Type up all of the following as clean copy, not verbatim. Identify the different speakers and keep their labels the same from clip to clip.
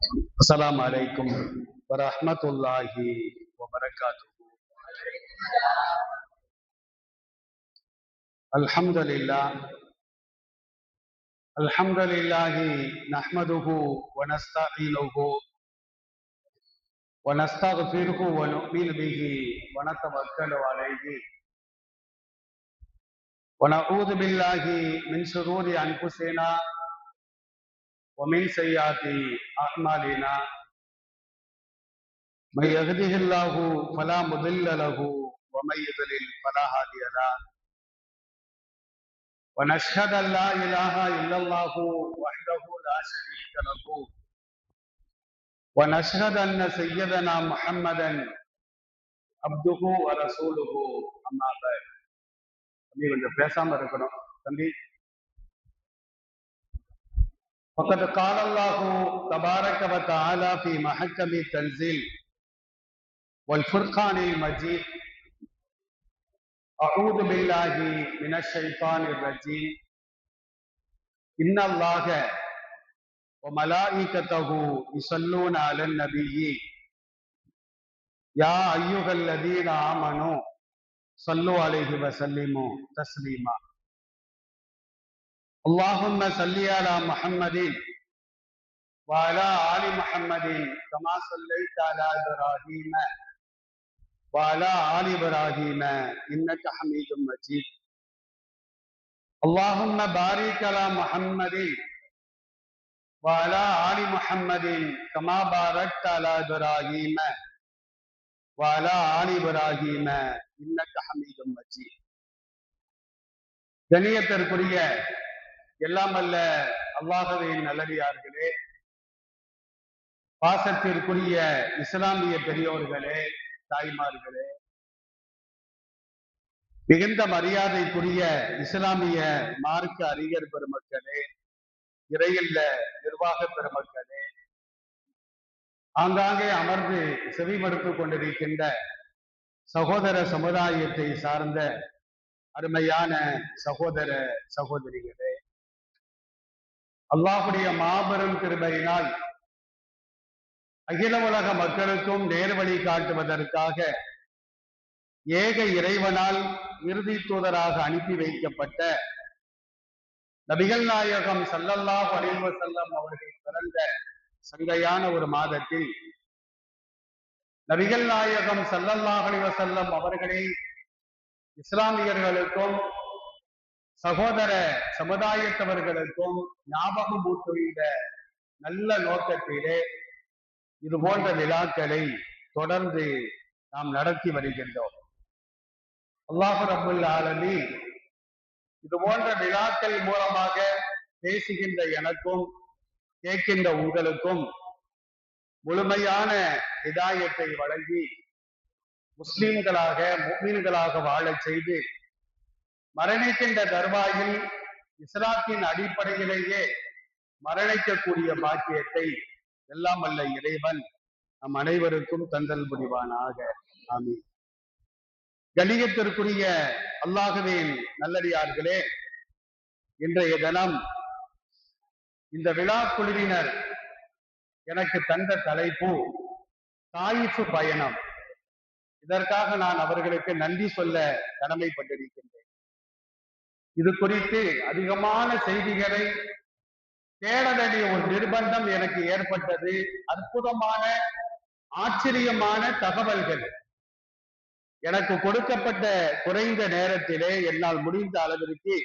Speaker 1: السلام عليكم ورحمة الله وبركاته. الحمد لله نحمده ونستعينه ونستغفره ونؤمن به ونتوكل عليه ونعوذ بالله من شرور أنفسنا ومن سيئات أعمالنا. من يهده الله فلا مضل له ومن يضلل فلا هادي له. ونشهد أن لا إله إلا الله وحده لا شريك له ونشهد أن سيدنا محمدا عبده ورسوله. أما بعد. தம்பி கொஞ்சம் பேசாம இருக்கணும் தம்பி. فقد قال الله تبارك وتعالى في محكم التنزيل والفرقان المجيد: أعوذ بالله من الشيطان الرجيم. إن الله وملائكته يصلون على النبي يا أيها الذين آمنوا صلوا عليه وسلموا تسليما. اللهم صل على محمد وعلى آل محمد كما صليت على إبراهيم وعلى آل إبراهيم إنك حميد مجيد. اللهم بارك على محمد وعلى آل محمد كما باركت على إبراهيم وعلى آل إبراهيم إنك حميد مجيد. கண்ணியத்திற்குரிய எல்லாம் அல்ல அல்லாஹ்வின் நல்லடியார்களே, பாசத்திற்குரிய இஸ்லாமிய பெரியோர்களே, தாய்மார்களே, மிகுந்த மரியாதைக்குரிய இஸ்லாமிய மார்க்க அறிஞர் பெருமக்களே, இறையில்ல நிர்வாக பெருமக்களே, ஆங்காங்கே அமர்ந்து செவிமடுத்துக் கொண்டிருக்கின்ற சகோதர சமுதாயத்தை சார்ந்த அருமையான சகோதர சகோதரிகளே, அல்லாஹ்வுடைய மாபெரும் கிருபையினால் அகில உலக மக்களுக்கும் நேர்வழி காட்டுவதற்காக ஏக இறைவனால் இறுதி தூதராக அனுப்பி வைக்கப்பட்ட நபிகள் நாயகம் ஸல்லல்லாஹு அலைஹி வஸல்லம் அவர்கள் பிறந்த சங்கையான ஒரு மாதத்தில் நபிகள் நாயகம் ஸல்லல்லாஹு அலைஹி வஸல்லம் அவர்களை இஸ்லாமியர்களுக்கும் சகோதர சமுதாயத்தவர்களுக்கும் ஞாபகம் ஊட்டுகின்ற நல்ல நோக்கத்திலே இது போன்ற விழாக்களை தொடர்ந்து நாம் நடத்தி வருகின்றோம். அல்லாஹ் ரப்புல் ஆலமீன் இது போன்ற விழாக்கள் மூலமாக பேசுகின்ற எனக்கும் கேட்கின்ற உங்களுக்கும் முழுமையான ஹிதாயத்தை வழங்கி முஸ்லிம்களாக முஃமின்களாக வாழச் செய்து மரணிக்கின்ற தர்வாயில் இஸ்லாத்தின் அடிப்படையிலேயே மரணிக்கக்கூடிய பாக்கியத்தை எல்லாம் வல்ல இறைவன் நம் அனைவருக்கும் தந்தல் புரிவானாக. ஆமீன். கண்ணியத்திற்குரிய அல்லாஹ்வின் நல்லடியார்களே, இன்றைய தினம் இந்த விழா குழுவினர் எனக்கு தந்த தலைப்பு தாயிஃப் பயணம். இதற்காக நான் அவர்களுக்கு நன்றி சொல்ல கடமைப்பட்டிருக்கின்றேன். இது குறித்து அதிகமான செய்திகளை தேட வேண்டிய ஒரு நிர்பந்தம் எனக்கு ஏற்பட்டது. அற்புதமான ஆச்சரியமான தகவல்கள் எனக்கு கொடுக்கப்பட்ட குறைந்த நேரத்திலே என்னால் முடிந்த அளவிற்கு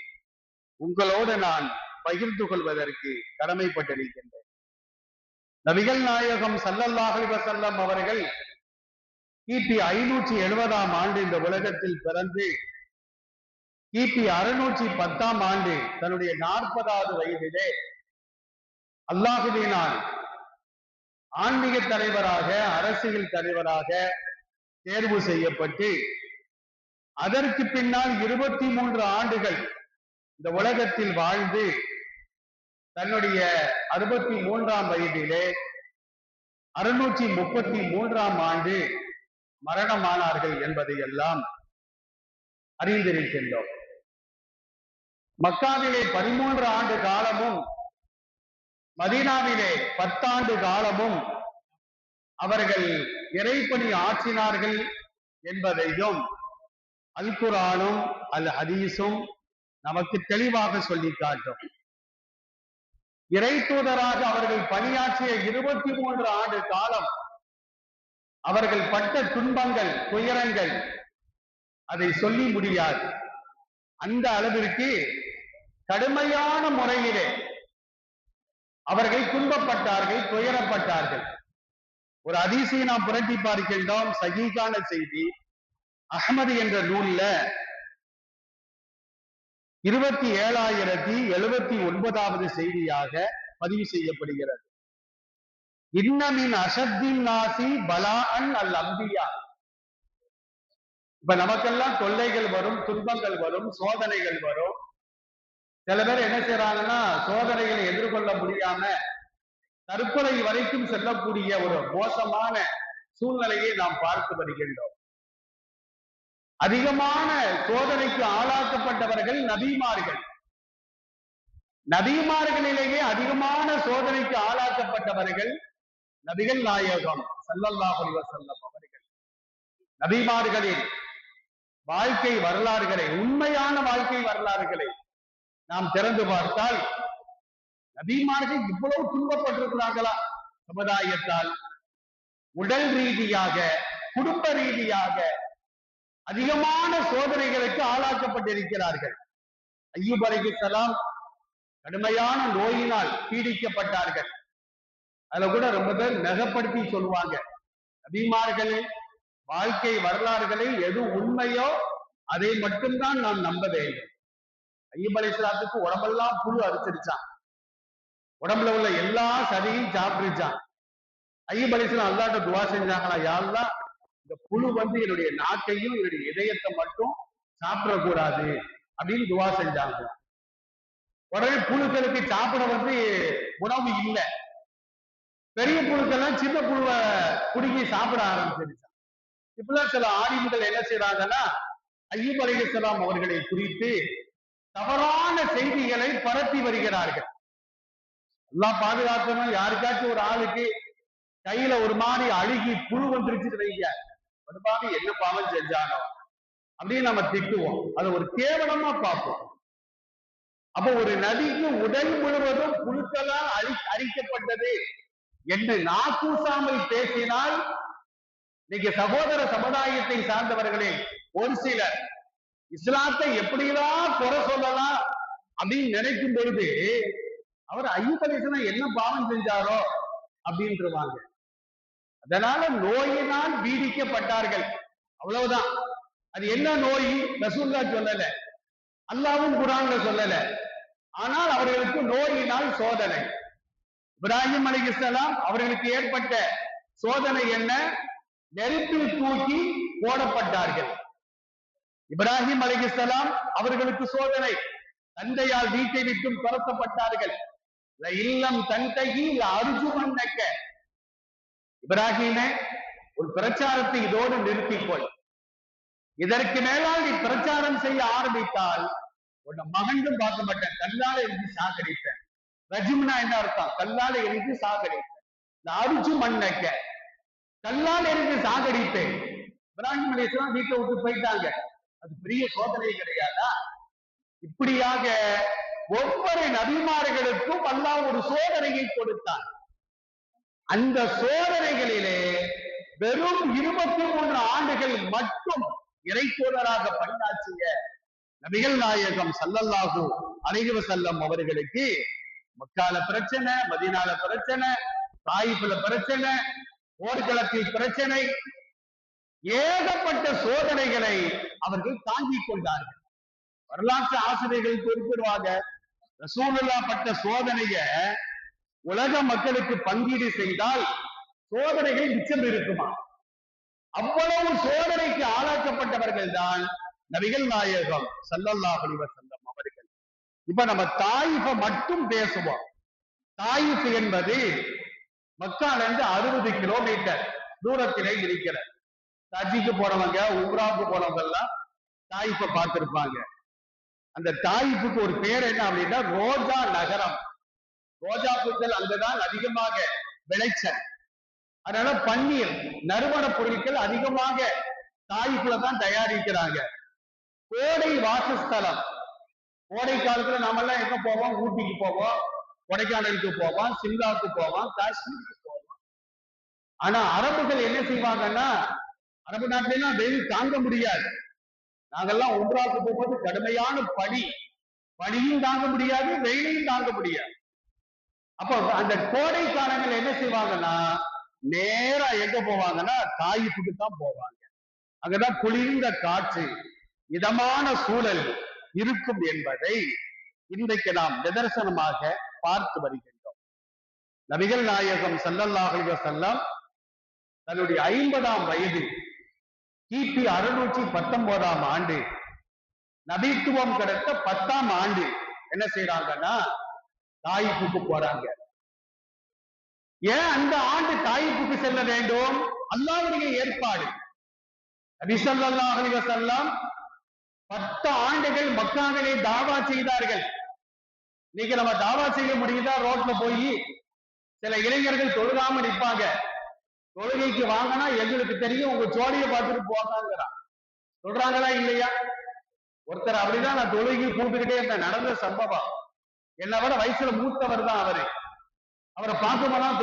Speaker 1: உங்களோடு நான் பகிர்ந்து கொள்வதற்கு கடமைப்பட்டிருக்கின்றேன். நபிகள் நாயகம் ஸல்லல்லாஹு அலைஹி வஸல்லம் அவர்கள் கிபி 570 ஆண்டு இந்த உலகத்தில் பிறந்து கிபி 610 தன்னுடைய 40வது வயதிலே அல்லாஹ்வினால் ஆன்மீக தலைவராக அரசியல் தலைவராக தேர்வு செய்யப்பட்டு அதற்கு பின்னால் 23 ஆண்டுகள் இந்த உலகத்தில் வாழ்ந்து தன்னுடைய 63ஆம் வயதிலே 633ஆம் ஆண்டு மரணமானார்கள் என்பதை எல்லாம் அறிந்திருக்கின்றோம். மக்காவிலே 13 ஆண்டு காலமும் மதீனாவிலே 10 ஆண்டு காலமும் அவர்கள் இறைப்பணி ஆற்றினார்கள் என்பதையும் அல் குர்ஆனும் அல் ஹதீஸும் நமக்கு தெளிவாக சொல்லி காட்டும். இறை தூதராக அவர்கள் பணியாற்றிய 23 ஆண்டு காலம் அவர்கள் பட்ட துன்பங்கள், துயரங்கள் அதை சொல்லி முடியாது. அந்த அளவிற்கு கடுமையான முறையிலே அவர்கள் துன்பப்பட்டார்கள், துயரப்பட்டார்கள். ஒரு ஹதீஸை நாம் புரட்டி பார்க்கின்றோம், சஹீஹான செய்தி. அஹ்மது என்ற நூல்ல 27,079வது செய்தியாக பதிவு செய்யப்படுகிறது. இன்னமின் அஷத்தின் நாசி பலாஅன் அல் அம்பியா. இப்ப நமக்கெல்லாம் தொல்லைகள் வரும், துன்பங்கள் வரும், சோதனைகள் வரும். சில பேர் என்ன செய்யறாங்கன்னா, சோதனைகளை எதிர்கொள்ள முடியாம தற்கொலை வரைக்கும் செல்லக்கூடிய ஒரு மோசமான சூழ்நிலையை நாம் பார்த்து வருகின்றோம். அதிகமான சோதனைக்கு ஆளாக்கப்பட்டவர்கள் நபிமார்கள். நபிமார்களிலேயே அதிகமான சோதனைக்கு ஆளாக்கப்பட்டவர்கள் நபிகள் நாயகம் ஸல்லல்லாஹு அலைஹி வஸல்லம் அவர்கள். நபிமார்களின் வாழ்க்கை வரலாறுகளை, உண்மையான வாழ்க்கை வரலாறுகளை நாம் திறந்து பார்த்தால், நபிமார்கள் இவ்வளவு துன்பப்பட்டிருக்கிறார்களா? சமுதாயத்தால், உடல் ரீதியாக, குடும்ப ரீதியாக அதிகமான சோதனைகளுக்கு ஆளாக்கப்பட்டிருக்கிறார்கள். அய்யூப் அலைஹிஸ்ஸலாம் கடுமையான நோயினால் பீடிக்கப்பட்டார்கள். அதுல கூட ரொம்ப பேர் மிகப்படுத்தி சொல்லுவாங்க, நபிமார்கள் வாழ்க்கை வரலாறுகளை எது உண்மையோ அதை மட்டும்தான் நாம் நம்ப வேண்டும். அய்யூப் அலைஹிஸ்ஸலாத்துக்கு உடம்பெல்லாம் புழு அரிச்சிருச்சான், உடம்புல உள்ள எல்லா சதையும் சாப்பிட்டுச்சான். அய்யூப் அலைஹிஸ்ஸலாம் அல்லாஹ்ட்ட துஆ செஞ்சாங்களா, யா அல்லாஹ் இந்த புழு என்னுடைய நாக்கையும் என்னுடைய இதயத்தை மட்டும் சாப்பிடக்கூடாது அப்படின்னு துவா செஞ்சாங்க. உடனே புழுக்களுக்கு சாப்பிட உணவு இல்லை. பெரிய புழுக்கெல்லாம் சின்ன புழுவை குடுக்கி சாப்பிட ஆரம்பிச்சிருச்சான். இப்பெல்லாம் சில ஆலிம்கள் என்ன செய்யறாங்கன்னா, அய்யூப் அலைஹிஸ்ஸலாம் அவர்களை குறித்து தவறான செய்திகளை பரப்பி வருகிறார்கள். எல்லாம் பாதுகாக்கணும். யாருக்காச்சும் ஒரு ஆளுக்கு கையில ஒரு மாதிரி அழுகி புழு வந்துருச்சுன்னு வைங்க, என்ன பாவம் செஞ்சானோ அப்படின்னு நம்ம திட்டுவோம். அதை ஒரு கேவலமா பார்ப்போம். அப்போ ஒரு நதிக்கு உடல் முழுவதும் புழுக்களால் அரிக்கப்பட்டது என்று நாக்கூசாமல் பேசினால், இன்னைக்கு சகோதர சமுதாயத்தை சார்ந்தவர்களே ஒரு சிலர் இஸ்லாத்தை எப்படிதான் குறை சொல்லலாம் அப்படின்னு நினைக்கும் பொழுது, அவர் அய்யூப் அலைஹிஸ்ஸலாம் என்ன பாவம் செஞ்சாரோ அப்படின்றாங்க. அதனால நோயினால் பீடிக்கப்பட்டார்கள், அவ்வளவுதான். அது என்ன நோய் ரசூலுல்லாஹ் சொல்லல, அல்லாஹ்வும் குர்ஆன்ல சொல்லல. ஆனால் அவர்களுக்கு நோயினால் சோதனை. இப்ராஹிம் அலைஹிஸ்ஸலாம் அவர்களுக்கு ஏற்பட்ட சோதனை என்ன? நெருப்பில் தூக்கி போடப்பட்டார்கள். இப்ராஹிம் அலைஹிஸ்ஸலாம் அவர்களுக்கு சோதனை, தந்தையால் வீட்டை விட்டும் துரத்தப்பட்டார்கள். இல்லம் தன்தகி அர்ஜுமன்னக, இப்ராஹிமே ஒரு பிரச்சாரத்தை இதோடு நிறுத்திக்கொள், இதற்கு மேலால் நீ பிரச்சாரம் செய்ய ஆரம்பித்தால் உன்னை மகண்டும் பார்க்க மாட்டேன், கல்லால எரிஞ்சு சாகடிப்பேன். ரஜிம்னா என்ன அர்த்தம்? கல்லால எரிஞ்சு சாகடிப்பேன். இந்த அர்ஜுமன்னக, கல்லால் எரிஞ்சு சாகடிப்பேன். இப்ராஹிம் அலைஹிஸ்ஸலாம் வீட்டை விட்டு போயிட்டாங்க. அது பெரிய சோதனை கிடையாதா? இப்படியாக ஒவ்வொரு நபிமார்களுக்கும் அல்லாஹ் ஒரு சோதனையை கொடுத்தான். அந்த சோதனைகளிலே வெறும் 23 ஆண்டுகள் மட்டும் இறைத்தூதராக பணியாற்றிய நபிகள் நாயகம் ஸல்லல்லாஹு அலைஹி வஸல்லம் அவர்களுக்கு மக்கால பிரச்சனை, மதீனால பிரச்சனை, தாயிஃப்ல பிரச்சனை, போர்க்களத்தில் பிரச்சனை, ஏகப்பட்ட சோதனைகளை அவர்கள் தாங்கிக் கொண்டார்கள். வரலாற்று ஆசிரியர்கள் குறிப்பிடுவாங்க, ரசூலுல்லாஹ் பட்ட சோதனைய உலக மக்களுக்கு பங்கீடு செய்தால் சோதனைகள் மிச்சம் இருக்குமா? அவ்வளவு சோதனைக்கு ஆளாக்கப்பட்டவர்கள் தான் நபிகள் நாயகம் ஸல்லல்லாஹு அலைஹி வஸல்லம் அவர்கள். இப்ப நம்ம தாயிஃபை மட்டும் பேசுவோம். தாயிஃப் என்பது மக்கால இருந்து 60 கிலோமீட்டர் தூரத்திலே இருக்கிறது. ஹஜ்ஜுக்கு போனவங்க, உம்ராவுக்கு போனவங்க எல்லாம் தாயிஃபை பார்த்திருப்பாங்க. அந்த தாயிஃபுக்கு ஒரு பேர் என்ன அப்படின்னா ரோஜா நகரம். ரோஜா பூக்கள் அங்குதான் அதிகமாக விளைச்சல். அதனால பன்னீர் நறுமண பொருட்கள் அதிகமாக தாய்க்குள்ள தான் தயாரிக்கிறாங்க. கோடை வாசஸ்தலம், கோடை காலத்துல நாம எல்லாம் எங்க போவோம்? ஊட்டிக்கு போவோம், கொடைக்கானலுக்கு போவோம், சிம்லாவுக்கு போவோம், காஷ்மீருக்கு போவோம். ஆனா அரபுகள் என்ன செய்வாங்கன்னா, அரபு நாட்டிலாம் வெயில் தாங்க முடியாது. நாங்கெல்லாம் ஒன்றாக்கு போகும்போது கடுமையான பனியும் தாங்க முடியாது, வெயிலையும் தாங்க முடியாது. அப்போ அந்த கோடை காலங்கள் என்ன செய்வாங்கன்னா, நேரா எங்க போவாங்கன்னா தாயிப்புக்கு தான் போவாங்க. அங்கதான் குளிர்ந்த காற்று, இதமான சூழல் இருக்கும் என்பதை இன்றைக்கு நாம் நிதர்சனமாக பார்த்து வருகின்றோம். நபிகள் நாயகம் ஸல்லல்லாஹு அலைஹி வஸல்லம் தன்னுடைய 50ஆம் வயது கிபி 619ஆம் ஆண்டு நபித்துவம் கிடைத்த 10ஆம் ஆண்டு என்ன செய்யறாங்கன்னா தாயிப்புக்கு போறாங்க. ஏன் அந்த ஆண்டு தாயிப்புக்கு செல்ல வேண்டும்? அல்லாஹ்வுடைய ஏற்பாடு. நபி ஸல்லல்லாஹு அலைஹி வஸல்லம் 10 ஆண்டுகள் மக்காவிலே தாவா செய்தார்கள். இன்னைக்கு நம்ம தாவா செய்ய முடியுதா? ரோட்ல போய் சில இளைஞர்கள் தொழுகாம நிற்பாங்க. தொழுகைக்கு வாங்கினா எங்களுக்கு தெரியும், உங்க ஜோடியை பார்த்துட்டு போகாங்கிறான். சொல்றாங்களா இல்லையா? ஒருத்தர் அப்படிதான் நான் தொழுகை கூப்பிட்டுக்கிட்டே இருந்தேன். நடந்த சம்பவம். என்னை விட வயசுல மூத்தவர் தான் அவரு. அவரை பார்க்கும்போது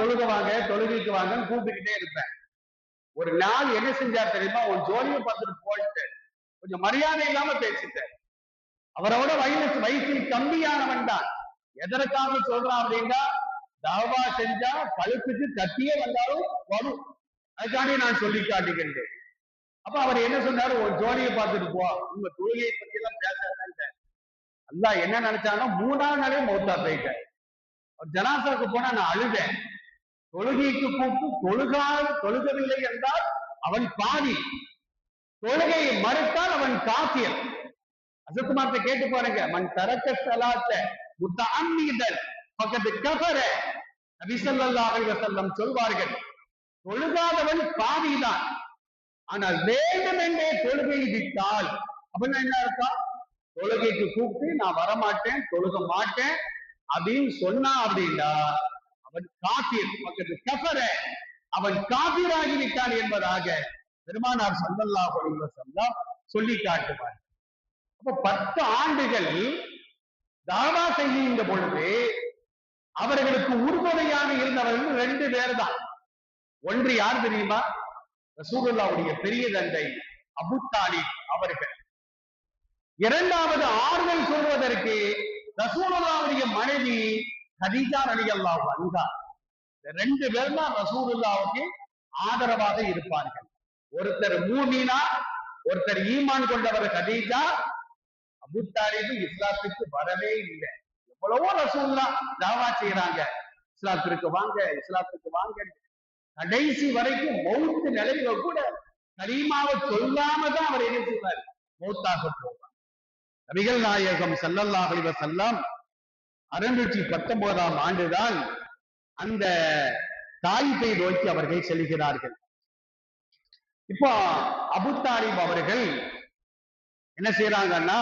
Speaker 1: தொழுகைக்கு வாங்கன்னு கூப்பிட்டுக்கிட்டே இருப்பேன். ஒரு நாள் என்ன செஞ்சார் தெரியுமா? உன் ஜோடியை பார்த்துட்டு போயிட்டு கொஞ்சம் மரியாதை இல்லாம பேசிட்டேன். அவரோட வயசில் கம்மியானவன் தான். எதற்காக சொல்றான் அப்படின்னா, தாவா செஞ்சா கழுத்துக்கு கத்தியே வந்தாலும் வரும், அதுக்காண்டி நான் சொல்லி காட்டுகின்றேன். அப்ப அவர் என்ன சொன்னாரு? ஒரு ஜோடியை பார்த்துட்டு போ, உங்க தொழுகையை பத்தி எல்லாம் பேச. அல்லாஹ் என்ன நினைச்சானோ 3ஆம் நாளே மௌத்தா போயிட்டேன். ஒரு ஜனாசாக்கு போனா நான் அழுதேன். தொழுகைக்கு கூப்பிட்டு தொழுகவில்லை என்றால் அவன் பாவி, தொழுகையை மறுத்தால் அவன் காஃபிர். அசத்துமார்த்த கேட்டு பாருங்க. மன் தரக்க ஸலாத்த முத்தஅம்மிதன் ஃபகத் கஃபர. நபி ஸல்லல்லாஹு அலைஹி வஸல்லம் சொல்வார்கள், தொழுகாதவன் பாவிதான், ஆனால் வேண்டுமென்றே தொழுகையை விட்டால் அப்படின்னா என்ன அர்த்தம்? தொழுகைக்கு கூப்பிட்டு நான் வரமாட்டேன், தொழுக மாட்டேன் அப்படின்னு சொன்னா அப்படின்னா அவன் காஃபிர், ஃபகத் கஃபர, அவன் காஃபிராகி விட்டான் என்பதாக பெருமானார் ஸல்லல்லாஹு அலைஹி வஸல்லம் சொல்லி காட்டுவார். அப்ப 10 ஆண்டுகள் தாவா செய்கின்ற பொழுது அவர்களுக்கு உறுதுணையாக இருந்தவர்கள் 2 பேர் தான். ஒன்று யார் தெரியுமா? ரசூலுல்லாஹ்வுடைய பெரிய தந்தை அபூ தாலிப் அவர்கள். இரண்டாவது ஆறுதல் சொல்வதற்கு ரசூலுல்லாஹ்வுடைய மனைவி கதீஜா ரலியல்லாஹு அன்ஹா. 2 பேர் தான் ரசூலுல்லாஹ்வுக்கு ஆதரவாக இருப்பார்கள். ஒருத்தர் மூமினா, ஒருத்தர் ஈமான் கொண்டவர் கதீஜா. அபூ தாலிப் இஸ்லாத்துக்கு வரவே இல்லை. எவ்வளவோ ரசூலுல்லாஹ் தாவா செய்யறாங்க, இஸ்லாத்திற்கு வாங்க, இஸ்லாத்துக்கு வாங்க. கடைசி வரைக்கும் மௌத்து நிலையில கூட கலீமாவை சொல்லாம தான் அவர் என்ன செய்வார்? மௌத்தாக போவார். நபிகள் நாயகம் ஸல்லல்லாஹு அலைஹி வஸல்லம் 619ஆம் ஆண்டுதான் அந்த தாயிப்பை நோக்கி அவர்கள் செல்கிறார்கள். இப்போ அபூ தாலிப் அவர்கள் என்ன செய்யறாங்கன்னா,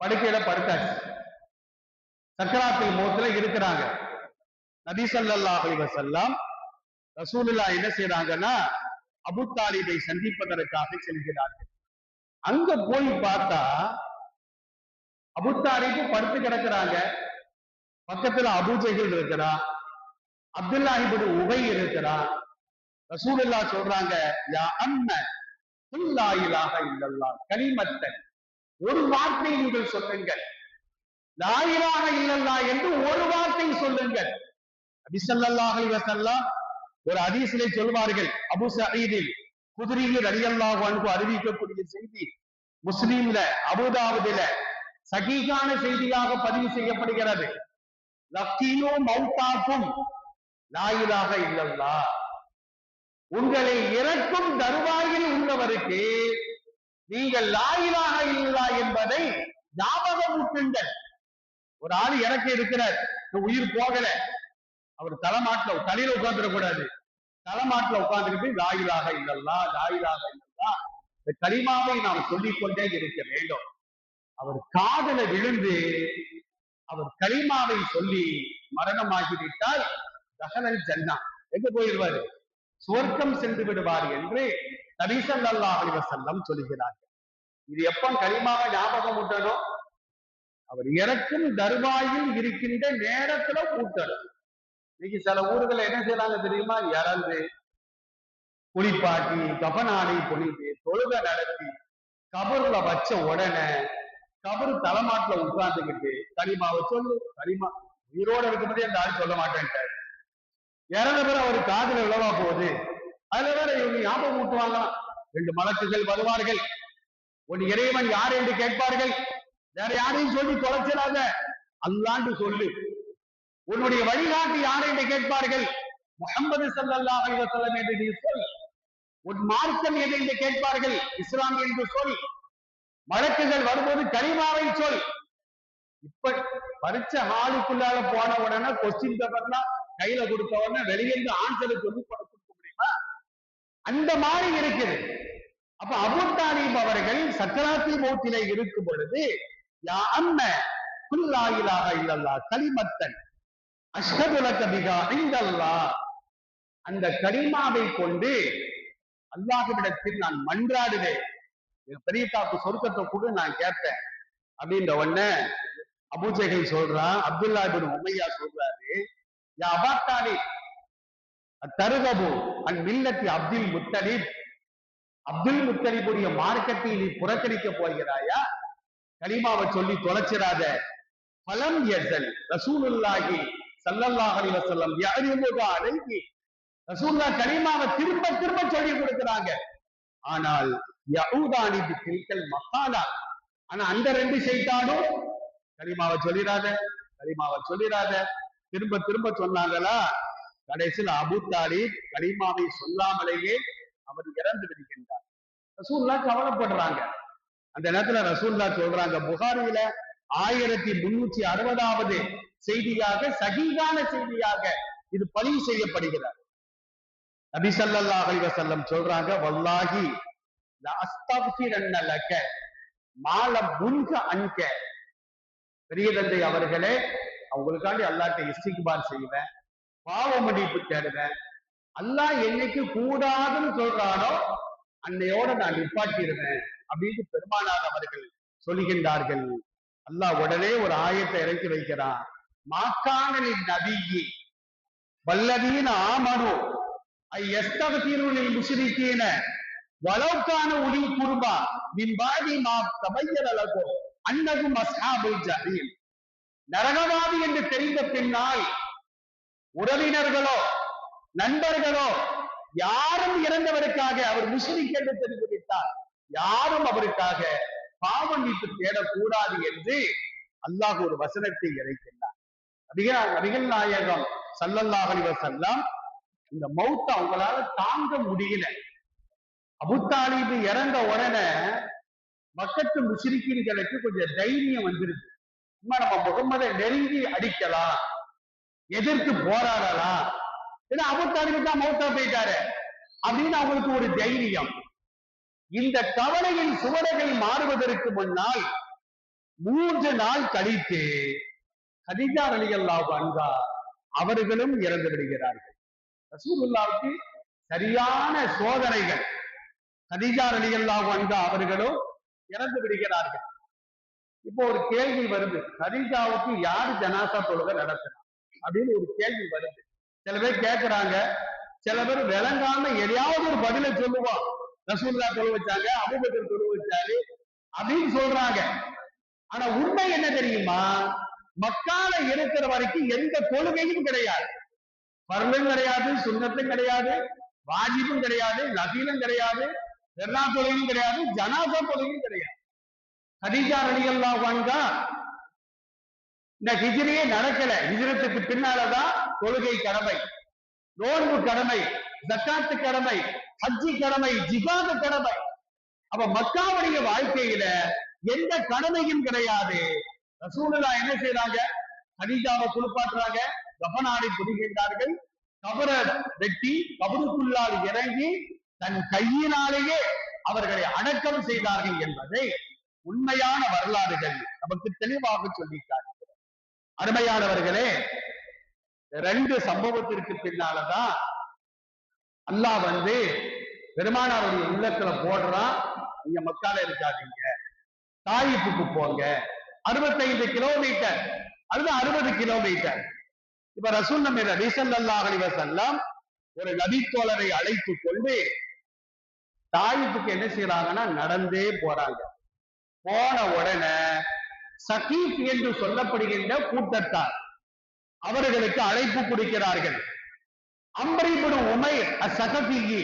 Speaker 1: படுக்கையில படுத்தாச்சு, சக்கராத்துல் மௌத்ல இருக்கிறாங்க. நபி ஸல்லல்லாஹு அலைஹி வஸல்லம் ரசூலுல்லாஹ் என்ன செய்யறாங்கன்னா, அபூ தாலிபை சந்திப்பதற்காக செல்கிறார்கள். அங்க போய் பார்த்தா அபூ தாலிப் படுத்து கிடக்குறாங்க. பக்கத்துல அபூ ஜஹல் இருக்கிறான், அப்துல்லாஹ் இப்னு உபை இருக்கிறான். ரசூலுல்லாஹ் சொல்றாங்க, யா அம்ம குல் லா இலாஹ இல்லல்லாஹ் கலிமத்தன், ஒரு வார்த்தை நீங்கள் சொல்லுங்கள், லா இலாஹ இல்லல்லாஹ் என்று ஒரு வார்த்தை சொல்லுங்கள். நபி ஸல்லல்லாஹு அலைஹி வஸல்லம் ஒரு ஹதீஸிலே சொல்வார்கள், அபூ ஸஈத் குத்ரி ரலியல்லாஹு அன்ஹு அறிவிக்கக்கூடிய செய்தி முஸ்லிம்ல, அபூதாவுதுல சஹீஹான செய்தியாக பதிவு செய்யப்படுகிறது. லக்கீனு மௌதாக்கும் லா இலாஹ இல்லல்லாஹ், உங்களை இறக்கும் தருவாயில் உள்ளவருக்கு நீங்கள் லா இலாஹ இல்லல்லாஹ் என்பதை ஞாபகமூட்டுங்கள். ஒரு ஆள் இறக்க இருக்கிறார், உயிர் போகல, அவர் தலையில உட்கார்ந்துடக்கூடாது, தலைமாட்டில் உட்கார்ந்துக்கிட்டு லா இலாஹ இல்லல்லாஹ் லா இலாஹ இல்லல்லாஹ் இந்த கலிமாவை நாம் சொல்லிக்கொண்டே இருக்க வேண்டும். அவர் காதுல விழுந்து அவர் கலிமாவை சொல்லி மரணமாகிவிட்டால் தஹலல் ஜன்னா, எங்க போயிடுவாரு, சுவர்க்கம் சென்று விடுவார் என்று நபி ஸல்லல்லாஹு அலைஹி வஸல்லம் சொல்கிறார். இது எப்ப கலிமாவை ஞாபகம் ஊட்டணும், அவர் இறக்கும் தருவாயில் இருக்கின்ற நேரத்துல ஊட்டணும். இன்னைக்கு சில ஊர்கள் என்ன செய்யறாங்க தெரியுமா, இறந்து குளிப்பாட்டி கபனாடை பொழிந்து தொழுகை நடத்தி கபர்ல வச்ச உடனே கபரு தலைமாட்டுல உட்கார்ந்துக்கிட்டு கலிமாவை சொல்லு, கலிமா உயிரோட இருக்கும்போதே அந்த ஆள் சொல்ல மாட்டேன்ட்டாரு, இறந்த பேர் அவர் காதுல விழவா போகுது, அதுல வேற இவங்க ஞாபகம் ஊட்டுவாங்களாம். 2 மலக்குகள் வருவார்கள், உன் இறைவன் யார் என்று கேட்பார்கள், வேற யாரையும் சொல்லி தொலைச்சிடாத, அல்லாண்டு சொல்லு. உன்னுடைய வழிகாட்டி யார் என்று கேட்பார்கள், முஹம்மது ஸல்லல்லாஹு அலைஹி வஸல்லம் என்று நீ சொல். உன் மார்க்கம் எது என்று கேட்பார்கள், இஸ்லாம் என்று சொல். வழக்குகள் வரும்போது கலிமாவை சொல். இப்ப பரீட்சை ஹாலுக்குள்ளால போன உடனே கொஸ்டின் பேப்பர்லாம் கையில கொடுத்த உடனே வெளியிருந்து ஆன்சரை சொல்லி கொடுக்க முடியுமா, அந்த மாதிரி இருக்குது. அப்ப அபூ தாலிப் அவர்கள் சக்கராத்தில் மௌத்திலே இருக்கும் பொழுது யா அம்ம குல் லா இலாஹ இல்லல்லாஹ் கலிமத்தன் அஷ்ஹது லக பிஹா இந்தல்லாஹ், அந்த கலிமாவை கொண்டு அல்லாஹ்விடத்தில் நான் மன்றாடுவேன், பெரிய காப்பு சொர்க்கத்தை கூட நான் கேட்பேன் அப்படின்ற உடனே அபூஜஹல் சொல்றான், அப்துல்லா இப்னு உமையா சொல்றாரு, யா அபா தாலிப் தருகபு அன் மில்லத்தி அப்துல் முத்தலிப், அப்துல் முத்தலிபுடைய மார்க்கத்தை நீ புறக்கணிக்க போகிறாயா, கலிமாவை சொல்லி தொலைச்சிடாத. பலம் யஸல் ரசூலுல்லாஹி ஸல்லல்லாஹு அலைஹி வஸல்லம் யஅரிமுக அலைஹி, ரசூலுல்லாஹ் கலிமாவை திரும்ப திரும்ப சொல்லி கொடுக்கிறாங்க. ஆனால் யஊதானி பில்கல் மகாலா, ஆனா அந்த 2 ஷைத்தானும் கலிமாவை சொல்லிடாத, கலிமாவை சொல்லிடாத திரும்ப திரும்ப சொன்னாங்களா. கடைசியில் அபூ தாலிப் கலிமாவை சொல்லாமலேயே அவர் இறந்து விடுகின்றார். ரசூலுல்லாஹ் கவலைப்படுறாங்க. அந்த நேரத்துல ரசூலுல்லாஹ் சொல்றாங்க, புகாரியில 1360வது செய்தியாக, சஹீஹான செய்தியாக இது பதிவு செய்யப்படுகிறார். நபி ஸல்லல்லாஹு அலைஹி வஸல்லம் சொல்றாங்க, வல்லாஹி லா அஸ்தக்ஃபிரன்ன லக மா லம் புன்க அன்க, பெரிய தந்தை அவர்களே, அவங்களுக்காண்டி அல்லாஹ்ட்ட இஸ்திக்பார் செய்வேன், பாவ மன்னிப்பு தேடுவேன், அல்லாஹ் என்னைக்கு கூடாதுன்னு சொல்றானோ அன்னையோட நான் நிப்பாட்டிடுவேன் அப்படின்னு பெருமானார் அவர்கள் சொல்லுகின்றார்கள். அல்லாஹ் உடனே ஒரு ஆயத்தை இறக்கி வைக்கிறான், மாக்கானலின் நபியி வல்லதீன ஆமனு ஐயஸ்தக்ஃபிரு லில் முஷ்ரிகீன வலௌகான உலில் குர்பா மின் பாதி மா தபய்யன லகும் அன்னஹும் அஸ்ஹாபுல் ஜஹீம், நரகவாதி என்று தெரிந்த பின்னால் உறவினர்களோ நண்பர்களோ யாரும் இறந்தவருக்காக, அவர் முஷ்ரிக் என்று தெரிந்து விட்டார், யாரும் அவருக்காக பாவமன்னிப்பு தேடக்கூடாது என்று அல்லாஹ் ஒரு வசனத்தை இறைக்கின்றார். நபிகள் நாயகம் ஸல்லல்லாஹு அலைஹி வஸல்லம் இந்த மௌத்தை அவங்களால தாங்க முடியல. அபூ தாலிப் இறந்த உடனே மக்கத்து முஷ்ரிக்கீன்களுக்கு கொஞ்சம் தைரியம் வந்துருச்சு, நம்ம முகம்மதை நெருங்கி அடிக்கலாம், எதிர்த்து போராடலாம், ஏன்னா அபூ தாலிப் தான் மௌத்தா போயிட்டாரு அப்படின்னு அவங்களுக்கு ஒரு தைரியம். இந்த கவலையின் சுவடுகள் மாறுவதற்கு முன்னால் 3 நாள் கழித்து கதீஜா ரலியல்லாஹு அன்ஹா அவர்களும் இறந்து விடுகிறார்கள். ரசூலுல்லாஹ்வுக்கு சரியான சோதனைகள். கதீஜா ரலியல்லாஹு அன்ஹா அவர்களும் இறந்து விடுகிறார்கள். இப்போ ஒரு கேள்வி வருது, கதீஜாவுக்கு யாரு ஜனாசா தொழுகை நடத்துறா அப்படின்னு ஒரு கேள்வி வருது. சில பேர் கேட்கிறாங்க, சில பேர் விளங்காம எதையாவது ஒரு பதிலை சொல்லுவோம், ரசூலுல்லாஹ் தொழு வச்சாங்க, அபூபக்கர் தொழு வச்சாரு அப்படின்னு சொல்றாங்க. ஆனா உண்மை என்ன தெரியுமா, மக்கால இருக்கிற வரைக்கும் எந்த தொழுகையும் கிடையாது, பர்லும் கிடையாது, சுன்னத்தும் கிடையாது, வாஜிபும் கிடையாது, நஃபிலும் கிடையாது, பெருநா தொழுகையும் கிடையாது, ஜனாசா தொழுகையும் கிடையாது. கதீஜா ரலியல்லாஹு அன்ஹா இந்த ஹிஜ்ரியே நடக்கல, ஹிஜ்ரத்துக்கு பின்னாலதான் தொழுகை கடமை, நோன்பு கடமை, ஜக்காத்து கடமை, ஹஜ்ஜி கடமை, ஜிஹாது கடமை. அப்ப மக்காவுடைய வாழ்க்கையில எந்த கடமையும் கிடையாது. ரசூலுல்லாஹ் என்ன செய்யறாங்க, கதீஜாவை குளிப்பாட்டுறாங்க, கஃனாடை புரிகின்றார்கள், கபரை வெட்டி கபருக்குள்ளால் இறங்கி தன் கையினாலேயே அவர்களை அடக்கம் செய்தார்கள் என்பதை உண்மையான வரலாறுகள் நமக்கு தெளிவாக சொல்லிட்டார்கள். அருமையானவர்களே, ரெண்டு சம்பவத்திற்கு பின்னாலதான் அல்லாஹ் பெருமானாருடைய உள்ளத்துல போடுறான், நீங்க மக்கால இருக்காதீங்க, தாயிப்புக்கு போங்க. 65 கிலோமீட்டர் அல்லது 60 கிலோமீட்டர். இப்ப ரசூல் நபி ஸல்லல்லாஹு அலைஹி வஸல்லம் ஒரு நபி தோழரை அழைத்து கொண்டு தாயிப்புக்கு என்ன செய்யறாங்கன்னா நடந்தே போறாங்க. போன உடனே சகீப் என்று சொல்லப்படுகின்ற கூட்டத்தார் அவர்களுக்கு அழைப்பு கொடுக்கிறார்கள். அம்ர் இப்னு உமைர் அஸ்ஸகஃபி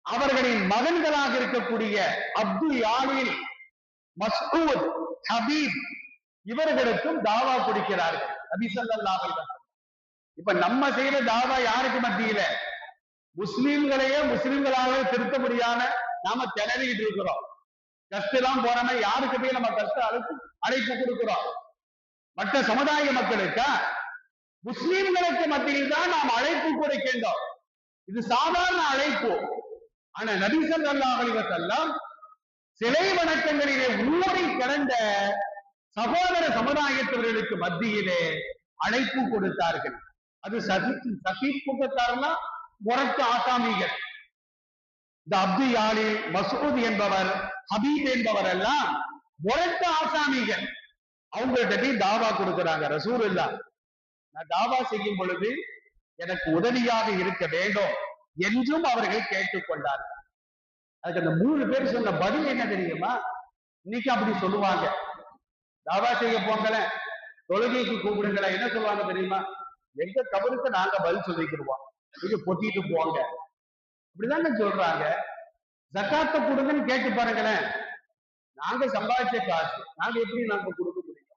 Speaker 1: அவர்களின் மகன்களாக இருக்கக்கூடிய அப்துல் யாலில், மஸ்ஊத், ஹபீப் இவர்களுக்கும் தாவா கொடுக்கிறார்கள் நபி ஸல்லல்லாஹு அலைஹி வஸல்லம். இப்ப நம்ம செய்யற தாவா யாருக்கு மத்தியில? முஸ்லிம்களையே முஸ்லிம்களாக திருத்த முடியாம நாம திணறிட்டு இருக்கிறோம். கஷ்டம் போறோமே, யாருக்கு போய் நம்ம கஷ்ட அழைப்பு கொடுக்கிறோம்? மற்ற சமுதாய மக்களுக்கா? முஸ்லிம்களுக்கு மத்தியில் தான் நாம் அழைப்பு கொடுக்கின்றோம். இது சாதாரண அழைப்பு. ஆனா நபி ஸல்லல்லாஹு அலைஹி வஸல்லம் சிலை வணக்கங்களிலே ஊறி கிடந்த சகோதர சமுதாயத்தவர்களுக்கு மத்தியிலே அழைப்பு கொடுத்தார்கள். அது சகீப் கூட்டத்தார்னா முரட்டு ஆசாமிகள். இந்த அப்துல் யாலி, மசூத் என்பவர், ஹபீப் என்பவர் எல்லாம் முரட்டு ஆசாமிகள். அவங்கள்ட்ட தாவா கொடுக்கிறாங்க. ரசூலுல்லாஹ், நான் தாவா செய்யும் பொழுது எனக்கு உதவியாக இருக்க வேண்டும் என்றும் அவர்கள் கேட்டுக்கொண்டார்கள். அதுக்கு அந்த 3 பேர் சொன்ன பதில் என்ன தெரியுமா? இன்னைக்கு அப்படி சொல்லுவாங்க, தாவா செய்ய போங்கல, தொழுகைக்கு கூப்பிடுங்கள, என்ன சொல்லுவாங்க தெரியுமா? எங்க கபருக்கு நாங்க பதில் சொல்லிக்கிடுவோம், நீங்க பொத்திட்டு போங்க. அப்படிதாங்க சொல்றாங்க. ஜக்காத்தை கொடுங்கன்னு கேட்டு பாருங்களேன், நாங்க சம்பாதிச்ச காசு நாங்க எப்படி நாங்க கொடுக்க முடியும்?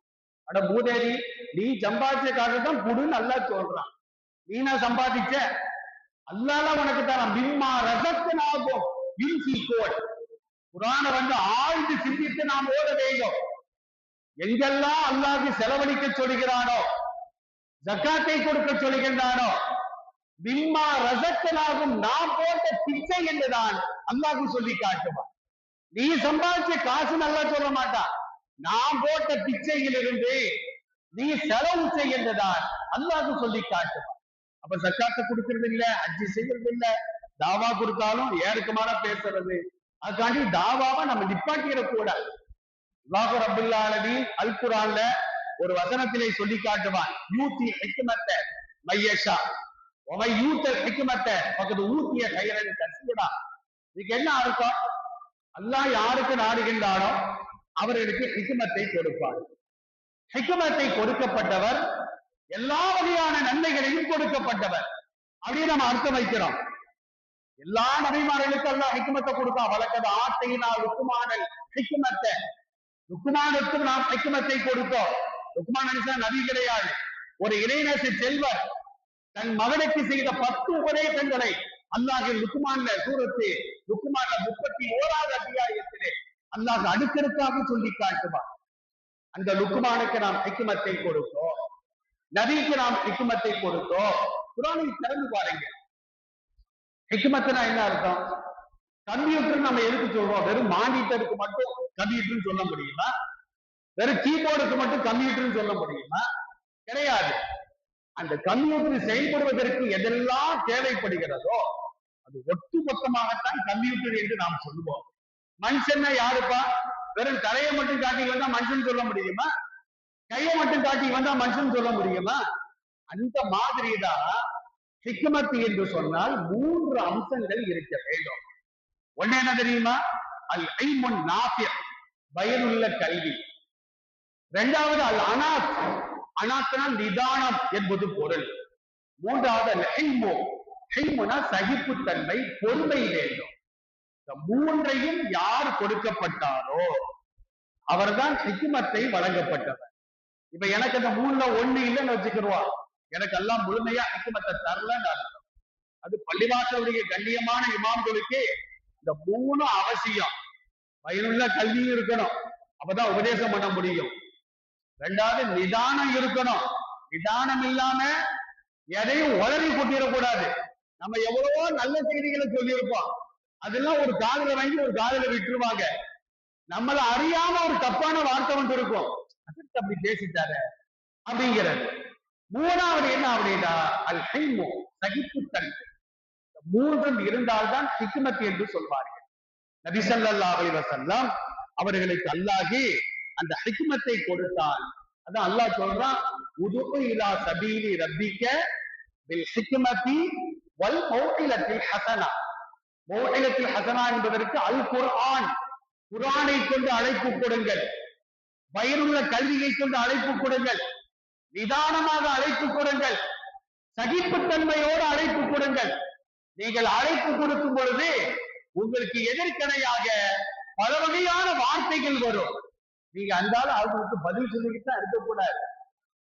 Speaker 1: அட மூதேவி, நீ சம்பாதிச்ச காசு தான் கொடுன்னு அல்லாஹ் சொல்றான். நீ நான் சம்பாதிச்ச அல்லாஹ் உனக்கு தரான். பிம்மா ரஸக்னாகும் யுன்ஃபிகூன். குர்ஆனை ஆழ்ந்து சிந்தித்து நாம் ஓத வேண்டும். எங்கெல்லாம் அல்லாஹ்க்கு செலவழிக்க சொல்கிறானோ, ஜக்காத்தை கொடுக்க சொல்கின்றானோ, பிம்மா ரஸக்னாகும், நாம் போட்ட பிச்சை என்றுதான் அல்லாஹ் சொல்லி காட்டுவான். நீ சம்பாதிச்ச காசு நல்லா சொல்ல மாட்டான். நாம் போட்ட பிச்சையிலிருந்து நீ செலவு செய்கின்றதான் அல்லாஹ் சொல்லி காட்டுவான். அப்ப ஜக்காத்தை கொடுக்கறது இல்ல, ஹஜ்ஜி செய்யறது இல்ல, தாவா கொடுத்தாலும் ஏற்கமான பேசுறது. அதுக்காண்டி தாவாவை நம்ம நிப்பாட்டிடக்கூடாது. அல்லாஹ் ரப்பல் ஆலமீன் அல் குர்ஆன்ல ஒரு வசனத்திலே சொல்லி காட்டுவான், யூத்தி ஹிக்மத்த மையஷா வமை யூத்தல் ஹிக்மத்த ஃபகத் ஊத்திய கைரன் கஸீரா. இதுக்கு என்ன அர்த்தம்? அல்லாஹ் யாருக்கு நாடுகின்றானோ அவர்களுக்கு ஹிக்மத்தை கொடுப்பார். ஹிக்மத்தை கொடுக்கப்பட்டவர் எல்லா வகையான நன்மைகளையும் கொடுக்கப்பட்டவர். அப்படியே நம்ம அர்த்தம் வைக்கிறோம். எல்லா நபிமார்களுக்கும் அல்லாஹ் ஹிக்மத்தை கொடுத்தான். வழக்கது ஆட்டையினா லுக்மானல் ஹிக்மத்தை, லுக்மானுக்கும் நாம் ஹிக்மத்தை கொடுத்தோம். லுக்மான் நபி கிடையாது, ஒரு இறைநேச செல்வர் தன் மகனுக்கு செய்த 10 உபதேசங்களை அல்லாஹ் லுக்மான்ல சூரத்து லுக்மான்ல 31வது அத்தியாயத்திலே அல்லாஹ் அடுக்கடுக்காக சொல்லி காட்டுவார். அந்த லுக்மானுக்கு நாம் ஹிக்மத்தை கொடுத்தோம், நபிக்கு நாம் ஹிக்மத்தை கொடுத்தோம். குர்ஆனை திறந்து பாருங்க. ஹிக்மத்னா என்ன அர்த்தம்? கம்ப்யூட்டர் நம்ம எதுக்கு சொல்றோம்? வெறும் மானிட்டருக்கு மட்டும் கம்ப்யூட்டர்னு சொல்ல முடியுமா? வெறும் கீபோர்டுக்கு மட்டும் கம்ப்யூட்டர்னு சொல்ல முடியுமா? கிடையாது. அந்த கம்ப்யூட்டர் செயல்படுவதற்கு எதெல்லாம் தேவைப்படுகிறதோ அது ஒட்டுமொத்தமாகத்தான் கம்ப்யூட்டர் என்று நாம் சொல்லுவோம். மனுஷன்னா யாருப்பா? வெறும் தலையை மட்டும் காட்டி வந்தா மனுஷன் சொல்ல முடியுமா? கையை மட்டும் காட்டி வந்தா மனுஷன் சொல்ல முடியுமா? அந்த மாதிரிதான் ஹிக்மத் என்று சொன்னால் 3 அம்சங்கள் இருக்க வேண்டும். ஒண்ணு என்ன தெரியுமா? அல் இல்முன் நாஃபி', பயனுள்ள கல்வி. இரண்டாவது அல் அனாத், அனாத்னால் நிதானம் என்பது பொருள். மூன்றாவது அல் ஹில்மு, ஹில்முனா சகிப்புத்தன்மை, பொறுமை வேண்டும். இந்த 3ஐயும் யார் கொடுக்கப்பட்டாரோ அவர்தான் ஹிக்மத்தை வழங்கப்பட்டவர். இப்ப எனக்கு அந்த 3ல 1 இல்லைன்னு வச்சுக்கிடுவோம், எனக்கு எல்லாம் முழுமையா ஹிக்மத்தை தரலன்னு அர்த்தம். அது பள்ளிவாசலுடைய கண்ணியமான இமாம்களுக்கு இந்த 3 அவசியம். பயனுள்ள கல்வியும் இருக்கணும், அப்பதான் உபதேசம் பண்ண முடியும். ரெண்டாவது நிதானம் இருக்கணும், நிதானம் இல்லாம எதையும் உளறி கொட்டிடக்கூடாது. நம்ம எவ்வளவோ நல்ல செய்திகளை சொல்லியிருப்போம், அதெல்லாம் ஒரு காதுல வாங்கி ஒரு காதுல விட்டுருவாங்க. நம்மள அறியாம ஒரு தப்பான வார்த்தை வந்து இருக்கும், அதுக்கு அப்படி பேசிட்டாரு, அப்படிங்கிறது. மூணாவது என்ன அப்படின்னா அல் ஹில்மு, சகிப்புத்தன்மை. மூன்றும் இருந்தால்தான் ஹிக்மத் என்று சொல்வார்கள். நபி ஸல்லல்லாஹு அலைஹி வஸல்லம் அவர்களுக்கு அல்லாஹ் அந்த ஹிக்மத்தை கொடுத்தான். அதான் அல்லாஹ் சொல்றான், உதுஉ இலா சபீலி ரப்பிக பில் ஹிக்மதி வல் மௌஇலத்தில் ஹஸனா. மௌஇலத்தில் ஹஸனா என்பதற்கு அல் குர்ஆன், குர்ஆனை கொண்டு அழைப்பு கொடுங்கள், பயனுள்ள கல்வியை கொண்டு அழைப்பு கொடுங்கள், நிதானமாக அழைப்பு கொடுங்கள், சகிப்புத்தன்மையோடு அழைப்பு கொடுங்கள். நீங்கள் அழைப்பு கொடுக்கும் பொழுது உங்களுக்கு எதிர்க்கணையாக பல வகையான வார்த்தைகள் வரும். நீங்க அந்தாலும் அவங்களுக்கு பதில் சொல்லிக்கிட்டு தான் இருக்கக்கூடாது.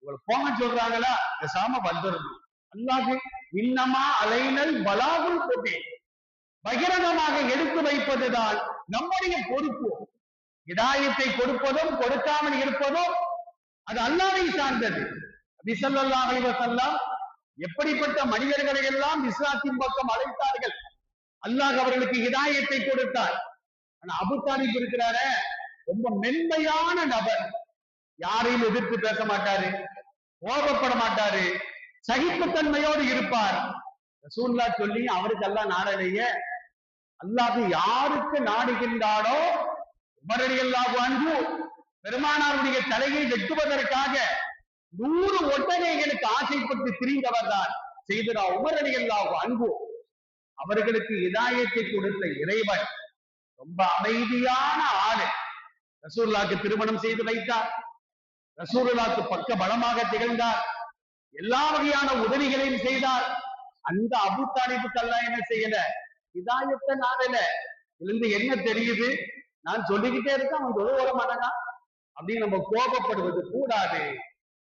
Speaker 1: உங்களை போங்க சொல்றாங்களா, பேசாம வந்துடணும். அல்லாஹ் இன்னமா அலைனல் பலாகுல் முபீன், பகிரங்கமாக எடுத்து வைப்பதுதான் நம்முடைய பொறுப்பு. ஹிதாயத்தை கொடுப்பதும் கொடுக்காமல் இருப்பதும் அது அல்லாஹ்வை சார்ந்தது. நபி ஸல்லல்லாஹு அலைஹி வஸல்லம் எப்படிப்பட்ட மனிதர்களை எல்லாம் இஸ்லாத்தின் பக்கம் அழைத்தார்கள். அல்லாஹ் அவர்களுக்கு ஹிதாயத்தை கொடுத்தார். ஆனா அபூ தாலிப் இருக்கிறார, ரொம்ப மென்மையான நபர். யாரையும் எதிர்த்து பேச மாட்டாரு, கோபப்பட மாட்டாரு, சகிப்புத்தன்மையோடு இருப்பார். ரசூலுல்லாஹ் சொல்லி அவருக்கு அல்லாஹ் நாடலையே. அல்லாஹ் யாருக்கு நாடுகின்றானோ உமர் ரலியல்லாஹு அன்ஹு பெருமானாருடைய தலையை வெட்டுவதற்காக 100 ஒட்டகைகளுக்கு ஆசைப்பட்டு திரிந்தவர் தான் செய்தனா உமர் ரலியல்லாஹு அன்ஹு. அவர்களுக்கு இதாயத்தை கொடுத்த இறைவன் ரொம்ப அமைதியான ஆளு. ரசூலுல்லாஹ்க்கு திருமணம் செய்து வைத்தார். ரசூலுல்லாஹ்க்கு பக்க பலமாக திகழ்ந்தார். எல்லா வகையான உதவிகளையும் செய்தார். அந்த அபூ தாலிபுக்கு அல்லாஹ் என்ன செய்யல, இதாயத்தை நாடல. இருந்து என்ன தெரியுது, நான் சொல்லிக்கிட்டே இருக்கேன், அவன் தொழ வர மாட்டானா அப்படின்னு நம்ம கோபப்படுவது கூடாது.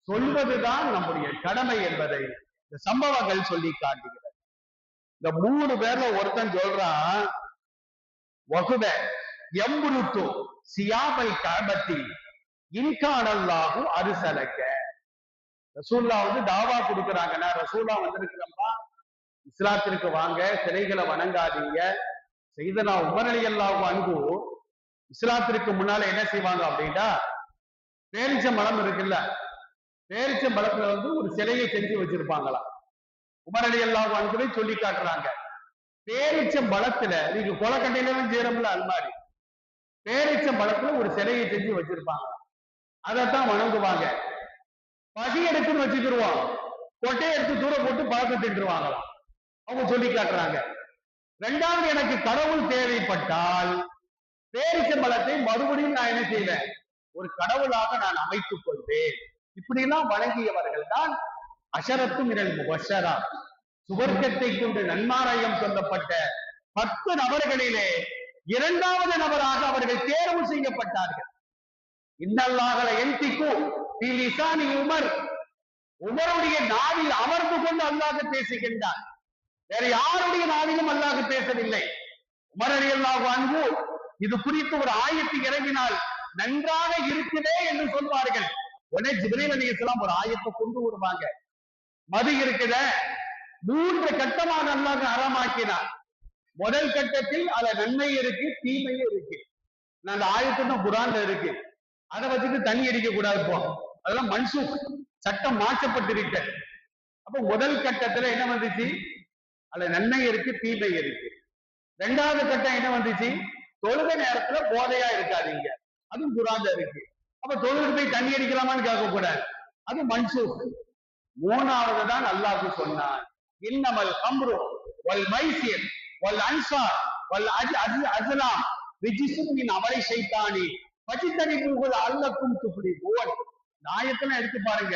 Speaker 1: சொல்வதுதான் நம்முடைய கடமை என்பதை இந்த சம்பவங்கள் சொல்லி காட்டுகிறது. இந்த 3 பேர்ல ஒருத்தன் சொல்றான், வகுத எம்புருத்து சியாபல் கஅபத்தி இன்கானல்லாஹு அர்ஸலக. ரசூலுல்லாஹ் வந்து தாவா கொடுக்குறாங்கன்னா, ரசூலுல்லாஹ் வந்திருக்கிறப்பா இஸ்லாத்திற்கு வாங்க, சிலைகளை வணங்காதீங்க. செய்தனா உமர் ரலியல்லாஹு அன்ஹு இஸ்லாத்திற்கு முன்னால என்ன செய்வாங்க அப்படின்னா, பேரிச்சம்பழம் இருக்குல்ல, பேரிச்சம்பழத்துல வந்து ஒரு சிலையை செஞ்சு வச்சிருப்பாங்களாம். உமர் ரலியல்லாஹு அன்ஹுவை சொல்லி காட்டுறாங்க. பேரிச்சம்பழத்துல நீங்க கொலக்கட்டையிலும் செய்யறோம்ல, அது மாதிரி பேரிச்சம்பழத்துல ஒரு சிலையை செஞ்சு வச்சிருப்பாங்க. அதைத்தான் வணங்குவாங்க. பசி எடுத்துன்னு வச்சுக்கிடுவான், கொட்டையை எடுத்து தூர போட்டு பழத்தை தின்றுவாங்களாம். அவங்க சொல்லி காட்டுறாங்க. 2வது, எனக்கு கடவுள் தேவைப்பட்டால் பேரிச்சம்பழத்தை மறுபடியும் நான் என்ன செய்வேன், ஒரு கடவுளாக நான் அமைத்துக் கொள்வேன். இப்படி எல்லாம் வணங்கியவர்கள் தான் அஷரத்து மினல் முபஷ்ஷரா, சுவர்க்கத்தை கொண்டு நன்மாராயம் சொல்லப்பட்ட 10 நபர்களிலே 2வது நபராக அவர்கள் தேர்வு செய்யப்பட்டார்கள். இன்னல்லாஹல யன்திகு ஃபீ லிசானி உமர், உமருடைய நாவில் அமர்ந்து கொண்டு அல்லாஹ் பேசுகின்றார். வேற யாருடைய நாவிலும் அல்லாஹ் பேசவில்லை. உமர் ரலியல்லாஹு அன்ஹு இது குறித்து ஒரு ஆயத்து இறங்கினால் நன்றாக இருக்குதே என்று சொல்வார்கள். உடனே ஜிப்ரீல் அலைஹிஸ்ஸலாம் ஒரு ஆயத்தை கொண்டு வருவாங்க. மது இருக்குத 3 கட்டமாக அல்லாஹ் ஹராமாக்கினார். முதல் கட்டத்தில் அதுல நன்மை இருக்கு, தீமையும் இருக்கு. அந்த ஆயத்து குர்ஆன்ல இருக்கு. அதை வச்சுட்டு தண்ணி அடிக்க கூடாது, போ, அதெல்லாம் மன்சூக், சட்டம் மாற்றப்பட்டிருக்க. அப்ப முதல் கட்டத்துல என்ன வந்துச்சு, அதுல நன்மை இருக்கு, தீமை இருக்கு. 2வது கட்டம் என்ன வந்துச்சு, தொழுக நேரத்துல போதையா இருக்காதீங்க, அதுவும் குர்ஆன்ல இருக்கு. அப்ப தொழுது போய் தண்ணி அடிக்கலாமான்னு கேட்க கூடாது, அது மன்சூக். 3வது தான் அல்லாஹ் சொன்னான், இன்னமல் ஹம்ரு வல் மைசிர் வல் அன்சார் வல் அஸ்லாம் ரிஜ்சும் மின் அமலி ஷைத்தானி ஃபஜ்தனிபூஹு அல்லக்கும் துஃப்லிஹூன். ஆயத்துல எடுத்து பாருங்க,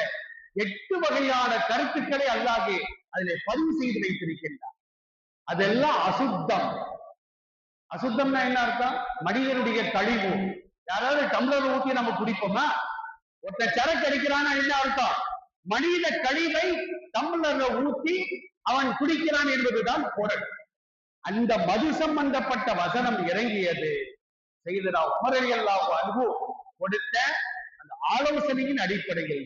Speaker 1: 8 வகையான கருத்துக்களை அல்லாஹ் அதிலே பதிவு செய்து வைத்திருக்கின்றார். அதெல்லாம் அசுத்தம். அசுத்தம்னா என்ன அர்த்தம், மனிதனுடைய கழிவு. யாராவது டம்ளர் ஊத்தி நம்ம குடிப்போமா? ஒருத்தர் சரக்கு அடிக்கிறான்னா என்ன அர்த்தம், மனித கழிவை டம்ளர்ல ஊத்தி அவன் குடிக்கிறான் என்பதுதான் பொருள். அந்த மது சம்பந்தப்பட்ட வசனம் இறங்கியது செய்தனா உமர் ரலியல்லாஹு அன்ஹு கொடுத்த அந்த ஆலோசனையின் அடிப்படையில்.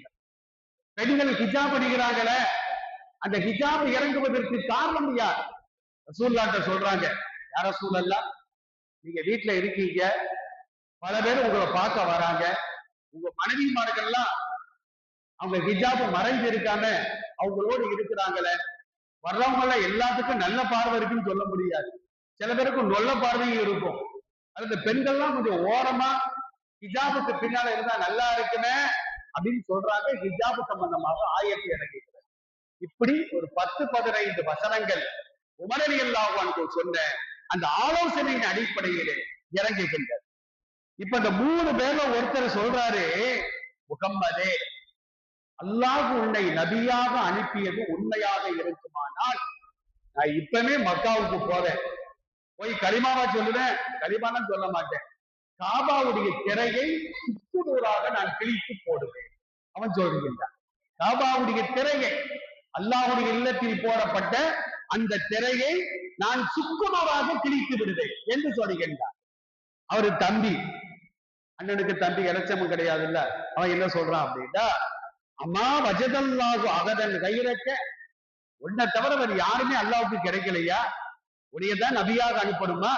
Speaker 1: பெண்கள் ஹிஜாப் அணிகிறாங்களே, அந்த ஹிஜாப் இறங்குவதற்கு காரணம் யார்? ரசூலுல்லாஹ்ட்ட சொல்றாங்க, யார் ரசூலல்லாஹ், நீங்க வீட்டுல இருக்கீங்க, பல பேர் உங்களை பார்க்க வராங்க, உங்க மனைவிமார்கள்லாம் அவங்க ஹிஜாபு மறைஞ்சு இருக்காம அவங்களோடு இருக்கிறாங்களே. வர்றவங்க எல்லாத்துக்கும் நல்ல பார்வை இருக்குன்னு சொல்ல முடியாது. சில பேருக்கு நல்ல பார்வையும் இருக்கும். அது பெண்கள்லாம் கொஞ்சம் ஓரமா ஹிஜாபுக்கு பின்னால இருந்தா நல்லா இருக்குமே அப்படின்னு சொல்றாங்க. ஹிஜாபு சம்பந்தமாக ஆயத்து இறங்குகிறது. இப்படி ஒரு 10-15 வசனங்கள் உமர் ரலியல்லாஹு அன்ஹு சொன்ன அந்த ஆலோசனையின் அடிப்படையிலே இறங்குகின்றது. இப்ப இந்த 3 பேர்ல ஒருத்தர் சொல்றாரு, முகம்மதே, அல்லாஹ் உன்னை நபியாக அனுப்பியது உண்மையாக இருக்குமானால் நான் இப்பவே மக்காவுக்கு போறேன், போய் கலிமாவா சொல்லுவேன், கலிமாலாம் சொல்ல மாட்டேன், காபாவுடைய திரையை சுக்குநூறாக நான் கிழித்து போடுவேன். அவன் சொல்கின்றான், காபாவுடைய திரையை, அல்லாஹுடைய இல்லத்தில் போடப்பட்ட அந்த திரையை நான் சுக்குநூறாக கிழித்து விடுவேன் என்று சொல்கின்றான். அவரு தம்பி, அண்ணனுக்கு தம்பி இறைச்சமும் கிடையாது இல்ல. அவன் என்ன சொல்றான் அப்படின்னா, அம்மா வஜதல்லாஹு அகதன் கைரக்க, உன்னை தவிர வேறு யாருமே அல்லாவுக்கு கிடைக்கலையா, உடையதான் நபியாக அனுப்பணுமா,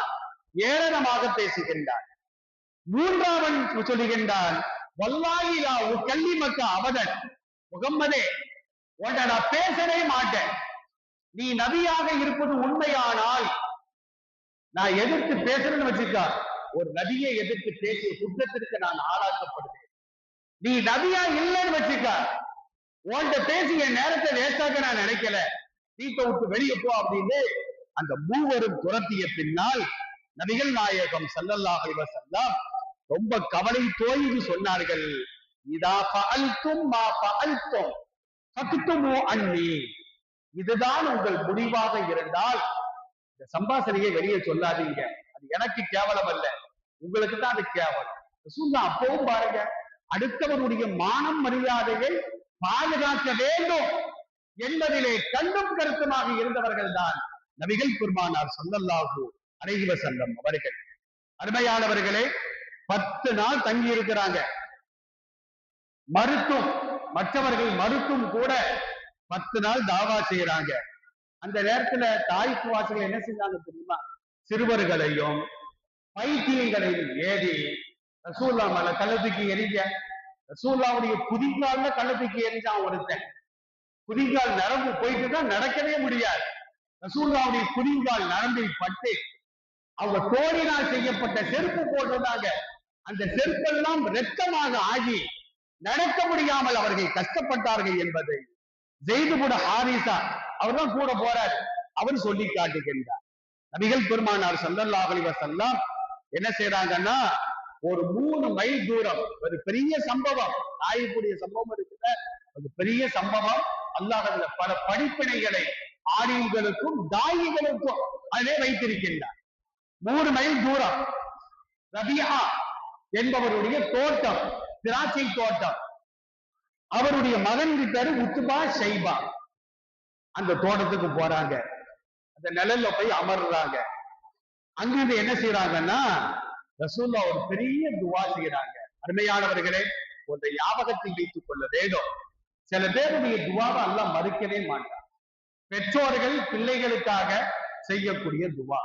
Speaker 1: ஏளனமாக பேசுகின்றான். மூன்றாவன் சொல்லுகின்றான், வல்லாஹிலா உக்கல்லிமக்க அபதன், முகம்மதே உன்னை நான் பேசவே மாட்டேன், நீ நபியாக இருப்பது உண்மையானால் நான் எதிர்த்து பேசுறேன்னு வச்சுக்கா, ஒரு நபியை எதிர்த்து பேசிய குற்றத்திற்கு நான் ஆளாக்கப்படுவேன். நீ நபியா இல்லைன்னு வச்சுக்க, உன்கிட்ட பேசி என் நேரத்தை வேஸ்டாக்க நான் நினைக்கல, வீட்டை விட்டு வெளியே போ அப்படின்னு அந்த மூவரும் துரத்திய பின்னால் நபிகள் நாயகம் ஸல்லல்லாஹு அலைஹி வஸல்லம் ரொம்ப கவலை தோய்ந்து சொன்னார்கள், இதா ஃபஅல்தும் மா ஃபஅல்தும் ஃபக்துமு அன்னி, இதுதான் உங்கள் முடிவாக இருந்தால் இந்த சம்பாஷணையை வெளியே சொல்லாதீங்க, அது எனக்கு கேவலம் அல்ல, உங்களுக்கு தான் அது கேவலம். ரசூலுல்லாஹ் அப்பவும் பாருங்க, அடுத்தவனுடைய மானம் மரியாதையை பாதுகாக்க வேண்டும் என்பதிலே கண்ணும் கருத்துமாக இருந்தவர்கள் தான் நபிகள் பெருமானார் ஸல்லல்லாஹு அலைஹி வஸல்லம் அவர்கள். அருமையானவர்களே, 10 நாள் தங்கி இருக்கிறாங்க. மறுத்தும், மற்றவர்கள் மறுத்தும் கூட 10 நாள் தாவா செய்யறாங்க. அந்த நேரத்துல தாய்ப்பு வாசல் என்ன செஞ்சாங்க தெரியுமா, சிறுவர்களையும் பைத்தியங்களையும் ஏறி ரசூல்லா மேல கள்ளத்துக்கு எரிஞ்ச, ரசூல்லாவுடைய குதிங்கால்ல கள்ளத்துக்கு எரிஞ்சான் ஒருத்தன். குதிங்கால் நரம்பு போயிட்டு தான் நடக்கவே முடியாது. ரசூல்லாவுடைய குதிங்கால் நரம்பில் பட்டு அவங்க தோழினால் செய்யப்பட்ட செருப்பு போட்டிருந்தாங்க. அந்த செருப்பெல்லாம் இரத்தமாக ஆகி நடக்க முடியாமல் அவர்கள் கஷ்டப்பட்டார்கள் என்பதை ஜெயிது கூட ஹாரிசா அவர்தான் கூட போறார், அவர் சொல்லி காட்டுகின்றார். நபிகள் பெருமானார் ஸல்லல்லாஹு அலைஹி வஸல்லம் என்ன செய்யறாங்கன்னா, ஒரு 3 மைல் தூரம், ஒரு பெரிய சம்பவம், ஆயக்கூடிய சம்பவம் இருக்கிற ஒரு பெரிய சம்பவம், அல்லாஹ் பல படிப்பினைகளை ஆலிம்களுக்கும் தாயிகளுக்கும் அதிலே வைத்திருக்கின்றார். 3 மைல் தூரம் ரபியா என்பவருடைய தோட்டம், திராட்சை தோட்டம், அவருடைய மகன் பேரு உத்பா ஷைபா. அந்த தோட்டத்துக்கு போறாங்க, அந்த நிழல்ல போய் அமர்றாங்க. அங்கிருந்து என்ன செய்யறாங்கன்னா, ரசூல்லா ஒரு பெரிய துவா செய்யறாங்க. அருமையானவர்களே, ஒன்றை ஞாபகத்தில் வைத்துக் கொள்ள வேண்டும், சில பேருடைய துவாவை அல்லாஹ் மறுக்கவே மாட்டார். பெற்றோர்கள் பிள்ளைகளுக்காக செய்யக்கூடிய துவா,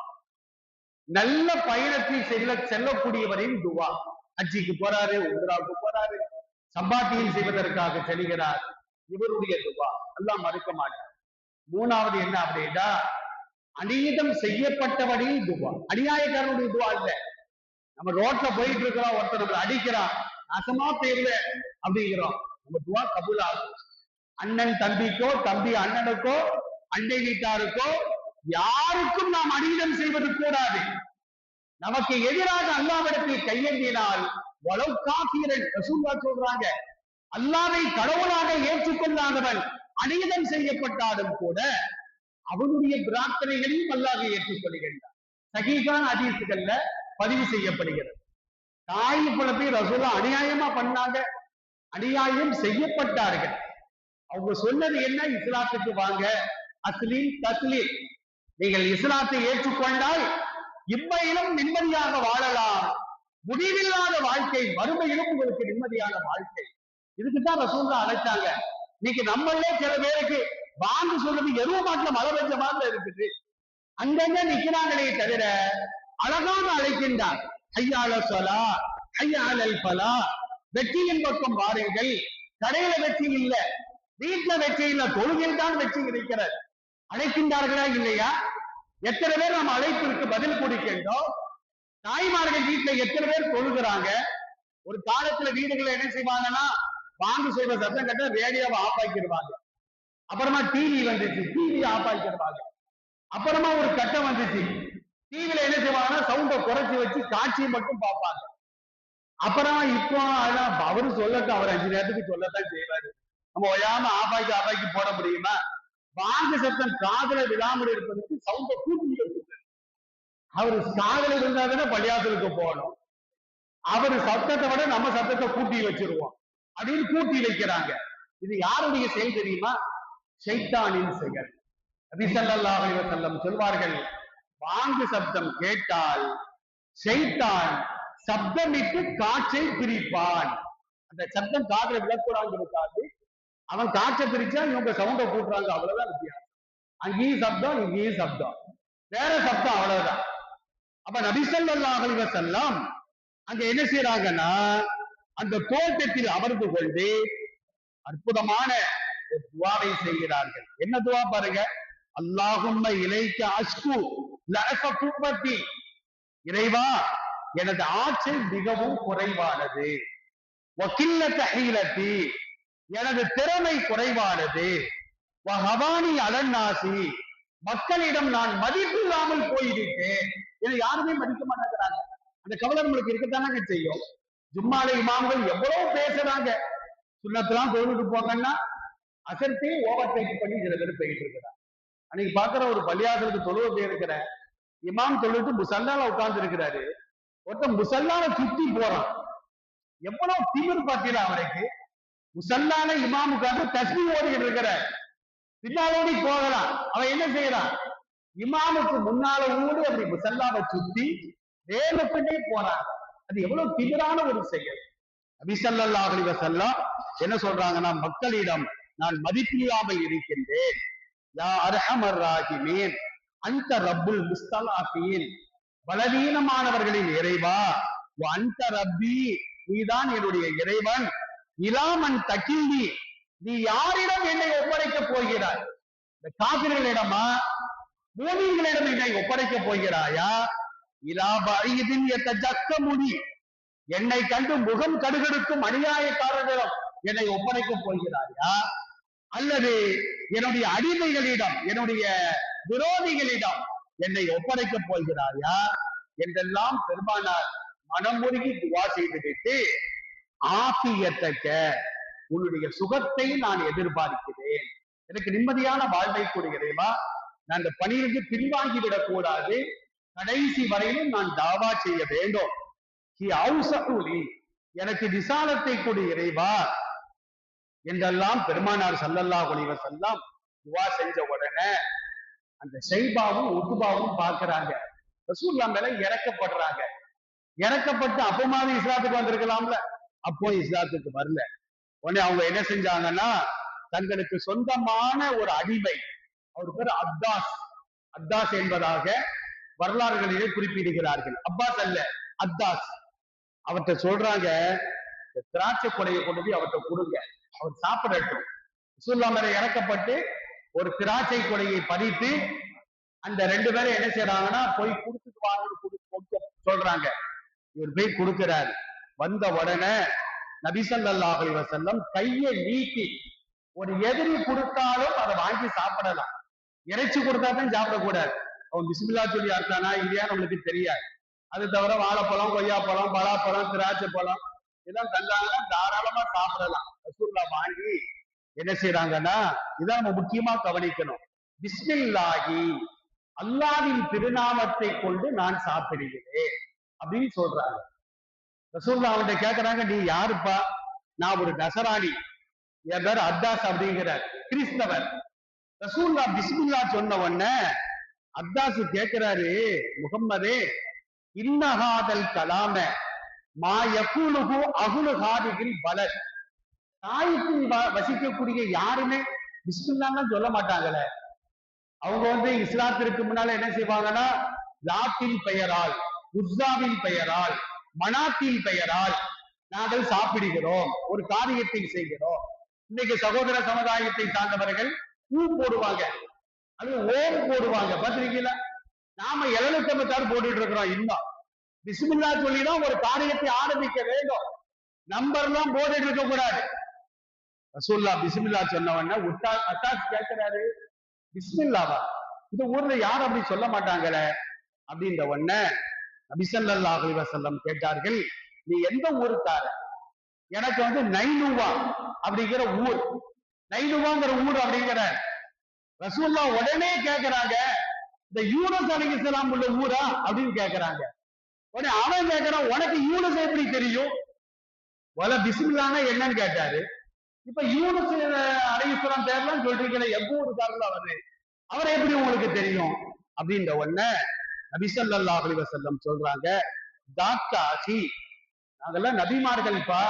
Speaker 1: நல்ல பயணத்தில் செல்லக்கூடியவரின் துவா, ஹஜ்ஜிக்கு போறாரு, உம்ராவுக்கு போறாரு, சம்பாத்தியம் செய்வதற்காக செல்கிறார், இவருடைய துவா அல்லாஹ் மறுக்க மாட்டார். மூணாவது என்ன அப்படின்னா, அநீதம் செய்யப்பட்டவனின் துவா, அநியாயக்காரனுடைய துவா இல்ல. நம்ம ரோட்ல போயிட்டு இருக்கிறோம், ஒருத்தர் நம்மளை அடிக்கிறான், நாசமா போயிருல அப்படிங்கிறோம், நம்ம துவா கபூல் ஆகும். அண்ணன் தம்பிக்கோ, தம்பி அண்ணனுக்கோ, அண்டை வீட்டாருக்கோ யாருக்கும் நாம் அநீதம் செய்வது கூடாது. நமக்கு எதிராக அல்லாஹ்விடத்தில் கையேந்தினால் வலவ் காஃபிரன், ரசூலுல்லாஹ் சொல்றாங்க, அல்லாஹ்வை கடவுளாக ஏற்றுக்கொள்ளாதவன் அநீதம் செய்யப்பட்டாலும் கூட அவனுடைய பிரார்த்தனைகளையும் அல்லாஹ் ஏற்றுக்கொள்கின்றான். சஹீஹான ஹதீஸ்கள்ல பதிவு செய்யப்படுகிறது. தாய் குலத்தை ரசூலுல்லாஹ் அநியாயமா பண்ணாங்க, அநியாயம் செய்யப்பட்டார்கள். அவங்க சொன்னது என்ன, இஸ்லாத்துக்கு வாங்க, அஸ்லீம் தஸ்லீம், நீங்கள் இஸ்லாத்தை ஏற்றுக்கொண்டால் இம்மையிலும் நிம்மதியாக வாழலாம், முடிவில்லாத வாழ்க்கை, மறுமையிலும் உங்களுக்கு நிம்மதியான வாழ்க்கை. இதுக்குதான் ரசூலுல்லாஹ் அழைச்சாங்க. இன்னைக்கு நம்மளே சில பேருக்கு வாங்க சொல்றது எருவ மாட்டில மழை பெஞ்ச மாதிரி இருக்குது, அங்கங்க நிக்கிறாங்களே தவிர அழகாக அழைக்கின்றார், ஐயால சொலா ஐயாலல் பலா, வெற்றியின் பக்கம் வாருங்கள், கடையில வெற்றி இல்ல, வீட்டுல வெற்றி இல்ல, தொழுகையில் தான் வெற்றி கிடைக்கிறது. அழைக்கின்றார்களா இல்லையா? எத்தனை பேர் நம்ம அழைப்பிற்கு பதில் கொடுக்கின்றோம்? தாய்மார்கள் வீட்டுல எத்தனை பேர் தொழுகிறாங்க? ஒரு காலத்துல வீடுகளை என்ன செய்வாங்கன்னா, வாங்கி சொல்ற சத்தம் கட்ட ரேடியோவை ஆஃப் ஆக்கிடுவாங்க. அப்புறமா டிவி வந்துச்சு, டிவி ஆஃப் ஆக்கிடுவாங்க. அப்புறமா ஒரு கட்டம் வந்துச்சு, டிவில என்ன செய்வாங்கன்னா சவுண்ட குறைச்சி வச்சு காட்சியை மட்டும் பார்ப்பாங்க. அப்புறம் இப்போ அதான் அவரு சொல்லட்டும், அவர் 5 நேரத்துக்கு சொல்லத்தான் செய்வாரு. நம்ம ஒயாம ஆபாய்க்கு போட முடியுமா? வாங்க சத்தம் காதல விழாமல் இருப்பதற்கு சவுண்ட கூட்டி வைக்கிறது. அவரு காதல இருந்தாதானே பள்ளியாசலுக்கு போகணும். அவரு சத்தத்தை விட நம்ம சத்தத்தை கூட்டி வச்சிருவோம் அப்படின்னு கூட்டி வைக்கிறாங்க. இது யாருடைய செயல் தெரியுமா? ஷைத்தானின் செயல். நபி ஸல்லல்லாஹு அலைஹி வஸல்லம் சொல்வார்கள், வாங்கு சப்தம் கேட்டால் ஷைத்தான் சப்தமிட்டு காற்றை பிரிப்பான். அந்த சப்தம் காதுல விழக்கூடாது, அவன் காற்றை பிரிச்சா இவங்க சவுண்ட கூட்டுறாங்க, அவ்வளவுதான் வித்தியாசம். அங்கேயும் சப்தம், இங்கேயும் சப்தம், வேற சப்தம், அவ்வளவுதான். அப்ப நபி ஸல்லல்லாஹு அலைஹி வஸல்லம் அங்க என்ன செய்யறாங்கன்னா, அந்த தோட்டத்தில் அமர்ந்து கொண்டு அற்புதமான ஒரு துவாவை செய்கிறார்கள். என்ன துவா பாருங்க, அல்லாஹும்ம இலைக்க அஷ்கு லஅஃப குவத்தி, இறைவா எனது ஆற்றல் மிகவும் குறைவானது, வகில்லத ஹீலத்தி எனது திறமை குறைவானது, வஹவானி அலன்னாசி மக்களிடம் நான் மதிப்பில்லாமல் போய்விட்டேன். இதை யாருமே மதிக்க மாட்டேங்கிறாங்க. அந்த கவலை நம்மளுக்கு இருக்கத்தானங்க செய்யும். ஜும்மால இமாம்கள் எவ்வளவு பேசுறாங்க, சுன்னத்தெல்லாம் தொழுது போங்கன்னா அசர்த்தே ஓவர் டேக் பண்ணி சில பேர் போயிட்டு இருக்கிறாங்க. அன்னைக்கு பாக்குற ஒரு பள்ளியாசலுக்கு தொழுவ போயிருக்கிற இமாம் தொழுது முசல்லால உட்கார்ந்து இருக்கிறாரு, ஒருத்தன் முசல்லால சுத்தி போறான். எவ்வளவு திமிர் பார்த்தீங்களா அவருக்கு? முசல்லால இமாம் உட்கார்ந்து தஸ்மி ஓடிக்கிட்டு இருக்கிற, பின்னாலோடி போகலாம். அவன் என்ன செய்யறான்? இமாமுக்கு முன்னால ஊடி அப்படி முசல்லாவை சுத்தி வேகப்பட்டே போறான். அது எவ்வளவு திமிரான ஒரு செயல். நபி ஸல்லல்லாஹு அலைஹி வஸல்லம் என்ன சொல்றாங்கன்னா, மக்களிடம் நான் மதிப்பில்லாமல் இருக்கின்றேன். யா அர்ஹமர் ராஹிமீன் அந்த ரப்புல் முஸ்தலாஃபீன், பலவீனமானவர்களின் இறைவா, அந்த ரப்பி நீதான் என்னுடைய இறைவன், இலாமன் தகில்னி நீ யாரிடம் என்னை ஒப்படைக்க போகிறாய்? இந்த காபிர்களிடமா மூமின்களிடம் என்னை ஒப்படைக்க போகிறாயா? இலா பஈதின் யதஜக்கமுனி என்னை கண்டு முகம் கடுகடுக்கும் அநியாயக்காரர்களிடம் என்னை ஒப்படைக்க போகிறாயா? அல்லது என்னுடைய அடிமைகளிடம், என்னுடைய விரோதிகளிடம் என்னை ஒப்படைக்க போகிறாயா என்றெல்லாம் பெருமானார் மனமுருகி துவா செய்துவிட்டு, ஆபியத்தக்க உன்னுடைய சுகத்தை நான் எதிர்பார்க்கிறேன், எனக்கு நிம்மதியான வாழ்வை கூறுகிறேவா, நான் இந்த பணியிலிருந்து பின்வாங்கி விடக் கூடாது, கடைசி வரையிலும் நான் தாவா செய்ய வேண்டும். எனக்கு விசாலத்தை கொடு இறைவா என்றெல்லாம் பெருமானார் ஸல்லல்லாஹு அலைஹி வஸல்லம் துவா செஞ்ச உடனே அந்த ஷைபாவும் உத்பாவும் பாக்குறாங்க, ரசூலுல்லாஹ் மேல இறக்கப்படுறாங்க. இறக்கப்பட்டு அப்பமாவது இஸ்லாத்துக்கு வந்திருக்கலாம்ல, அப்போ இஸ்லாத்துக்கு வரல. உடனே அவங்க என்ன செஞ்சாங்கன்னா, தங்களுக்கு சொந்தமான ஒரு அடிமை, அவர் பேர் அத்தாஸ், அத்தாஸ் என்பதாக வரலாறுகளிலே குறிப்பிடுகிறார்கள். அப்பாஸ் அல்ல, அத்தாஸ். அவர்கிட்ட சொல்றாங்க, திராட்சை கொடையை கொண்டு போய் அவர்கிட்ட கொடுங்க, அவர் சாப்பிடட்டும். ரசூலுல்லாஹ் மேல இறக்கப்பட்டு ஒரு திராட்சை கொடையை பறித்து அந்த 2 பேரும் என்ன செய்யறாங்கன்னா, போய் கொடுத்துட்டு வாங்கன்னு சொல்றாங்க. இவர் போய் கொடுக்கிறார். வந்த உடனே நபி ஸல்லல்லாஹு அலைஹி வஸல்லம் கையை நீட்டி, ஒரு எதிரி கொடுத்தாலும் அதை வாங்கி சாப்பிடலாம், இறைச்சி கொடுத்தா தான் சாப்பிடக்கூடாது. அவன் பிஸ்மில்லா சொல்லி அர்த்தானா இல்லையா நம்மளுக்கு தெரியாது. அது தவிர வாழைப்பழம், கொய்யாப்பழம், பலாப்பழம், திராட்சை பழம் இதெல்லாம் தந்தாங்கன்னா தாராளமா சாப்பிடலாம். ரசூலுல்லாஹ் வாங்கி என்ன செய்யறாங்கன்னா, இதான் நம்ம முக்கியமா கவனிக்கணும், பிஸ்மில்லாஹி அல்லாஹ்வின் திருநாமத்தை கொண்டு நான் சாப்பிடுகிறேன் அப்படின்னு சொல்றாங்க. ரசூலுல்லாஹ் அவன்கிட்ட கேட்கறாங்க, நீ யாருப்பா? நான் ஒரு நசராணி, என் பேர் அத்தாஸ் அப்படிங்கிறார், கிறிஸ்தவர். ரசூலுல்லாஹ் பிஸ்மில்லா சொன்ன உடனே அத்தாஸ் கேட்கிறாரு, முகம்மதே இன்னஹாதல் கலாம மா யகூலுஹு அஹ்லு ஹாதிஹில் பலத், தாய்க்கு வசிக்கக்கூடிய யாருமே பிஸ்மில்லான்னு சொல்ல மாட்டாங்களே. அவங்க இஸ்லாத்திற்கு முன்னால என்ன செய்வாங்கன்னா, லாத்தின் பெயரால், உஸ்ஸாவின் பெயரால், மனாத்தின் பெயரால் நாங்கள் சாப்பிடுகிறோம், ஒரு காரியத்தை செய்கிறோம், இன்னைக்கு சகோதர சமுதாயத்தை சார்ந்தவர்கள் பூ போடுவாங்க, அது ஓம் போடுவாங்க, பார்த்திருக்கீங்களா? நாம 756 போட்டுட்டு இருக்கிறோம். இன்னும் பிஸ்மில்லா சொல்லிதான் ஒரு காரியத்தை ஆரம்பிக்க வேண்டும். நம்பர் எல்லாம் போட்டுட்டு இருக்க கூடாது. ரசூல்லா பிஸ்மில்லா சொன்ன உடனே அத்தாஸ் கேட்கிறாரு, பிஸ்மில்லாவா? இந்த ஊர்ல யாரும் அப்படி சொல்ல மாட்டாங்களே அப்படின்ற உடனே நபி ஸல்லல்லாஹு அலைஹி வஸல்லம் கேட்டார்கள், நீ எந்த ஊருக்கார? எனக்கு நைனுவா அப்படிங்கிற ஊர், நைனுவாங்கிற ஊர் அப்படிங்கிற. ரசூல்லா உடனே கேட்கிறாங்க, இந்த யூனுஸ் அலைஹிஸ்ஸலாம் உள்ள ஊரா அப்படின்னு கேட்கிறாங்க. உடனே அவன் கேட்கிறான், உனக்கு யூனுஸ் எப்படி தெரியும்? பிஸ்மில்லானா என்னன்னு கேட்டாரு. இப்ப யூனுஸ் அலைஹிஸ்ஸலாம் பேர்லாம் சொல்றீங்களே, எவ்வளவு ஊருக்காரர்கள் அவரை எப்படி உங்களுக்கு தெரியும் அப்படின்ற உடனே நபி ஸல்லல்லாஹு அலைஹி வஸல்லம் சொல்றாங்க, தாக்காசி, நாங்கெல்லாம் நபிமார்கள்ப்பா,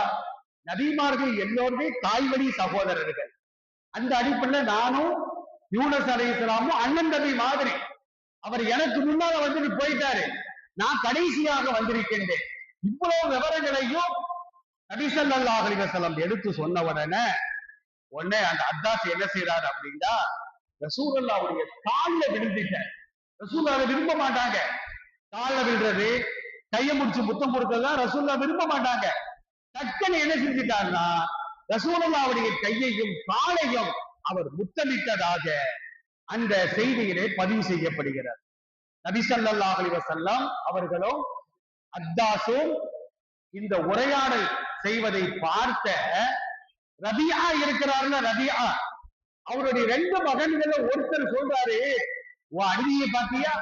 Speaker 1: நபிமார்கள் எல்லோருமே தாய்வழி சகோதரர்கள். அந்த அடிப்படையில் நானும் யூனுஸ் அலைஹிஸ்ஸலாமும் அண்ணன் தம்பி மாதிரி. அவர் எனக்கு முன்னால போயிட்டாரு, நான் கடைசியாக வந்திருக்கின்றேன். இவ்வளவு விவரங்களையும் நபி ஸல்லல்லாஹு அலைஹி வஸல்லம் எடுத்து சொன்ன உடனே அந்த அத்தாஸ் என்ன செய்யறாரு அப்படின்னா, ரசூலுல்லாஹ்வுடைய கால்ல விழுந்துட்டார். ரசூலுல்லாஹ் அதை விரும்ப மாட்டாங்க. கால்ல விழுறது, கையை முடிச்சு முத்தம் கொடுக்கறதெல்லாம் ரசூலுல்லாஹ் விரும்ப மாட்டாங்க. டக்குன்னு என்ன செஞ்சுட்டாருன்னா, ரசூலுல்லாஹ்வுடைய கையையும் காலையும் அவர் முத்தமிட்டதாக அந்த செய்தியிலே பதிவு செய்யப்படுகிறார். நபி ஸல்லல்லாஹு அலைஹி வஸல்லம் அவர்களும் அத்தாஸும் இந்த உரையாடல் செய்வதை பார்த்த ரபியா இருக்கிறாருல, ரபியா, அவருடைய 2 மகன்கள் ஒருத்தர் சொல்றாரு, உன் அடிமையை பாத்தியா?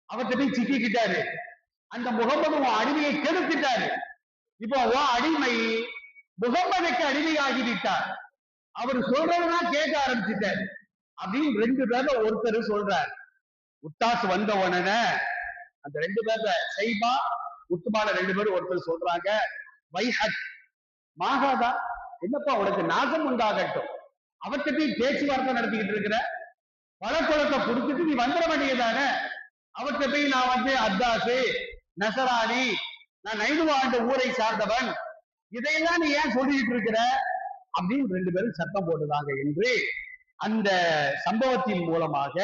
Speaker 1: அவர்கிட்ட போய் சிக்கிக்கிட்டாரு. அந்த முகமது உன் அடிமையை கெடுத்துட்டாரு. இப்போ உன் அடிமை முகம்மதுக்கு அடிமையாகிவிட்டார். அவர் சொல்றதுதான் கேட்க ஆரம்பிச்சுட்டாரு அப்படின்னு 2 பேர்ல ஒருத்தர் சொல்றாரு. உத்தாஸ் வந்த உடனே அந்த 2 பேர்ல சைபா உத்துபால 2 பேரும் ஒருத்தர் சொல்றாங்க, வைஹத் மாகாதா, என்னப்பா உனக்கு நாசம் உண்டாகட்டும், அவர்கிட்ட போய் பேச்சுவார்த்தை நடத்திக்கிட்டு இருக்கிற, பழக்கொழத்தை கொடுத்துட்டு நீ வந்துட வேண்டியதானே. அவர்கிட்ட போய் நான் அத்தாசு நசராணி, நான் நைனுவா என்ற ஊரை சார்ந்தவன், இதையெல்லாம் நீ ஏன் சொல்லிட்டு இருக்கிற அப்படின்னு 2 பேரும் சத்தம் போடுறாங்க என்று அந்த சம்பவத்தின் மூலமாக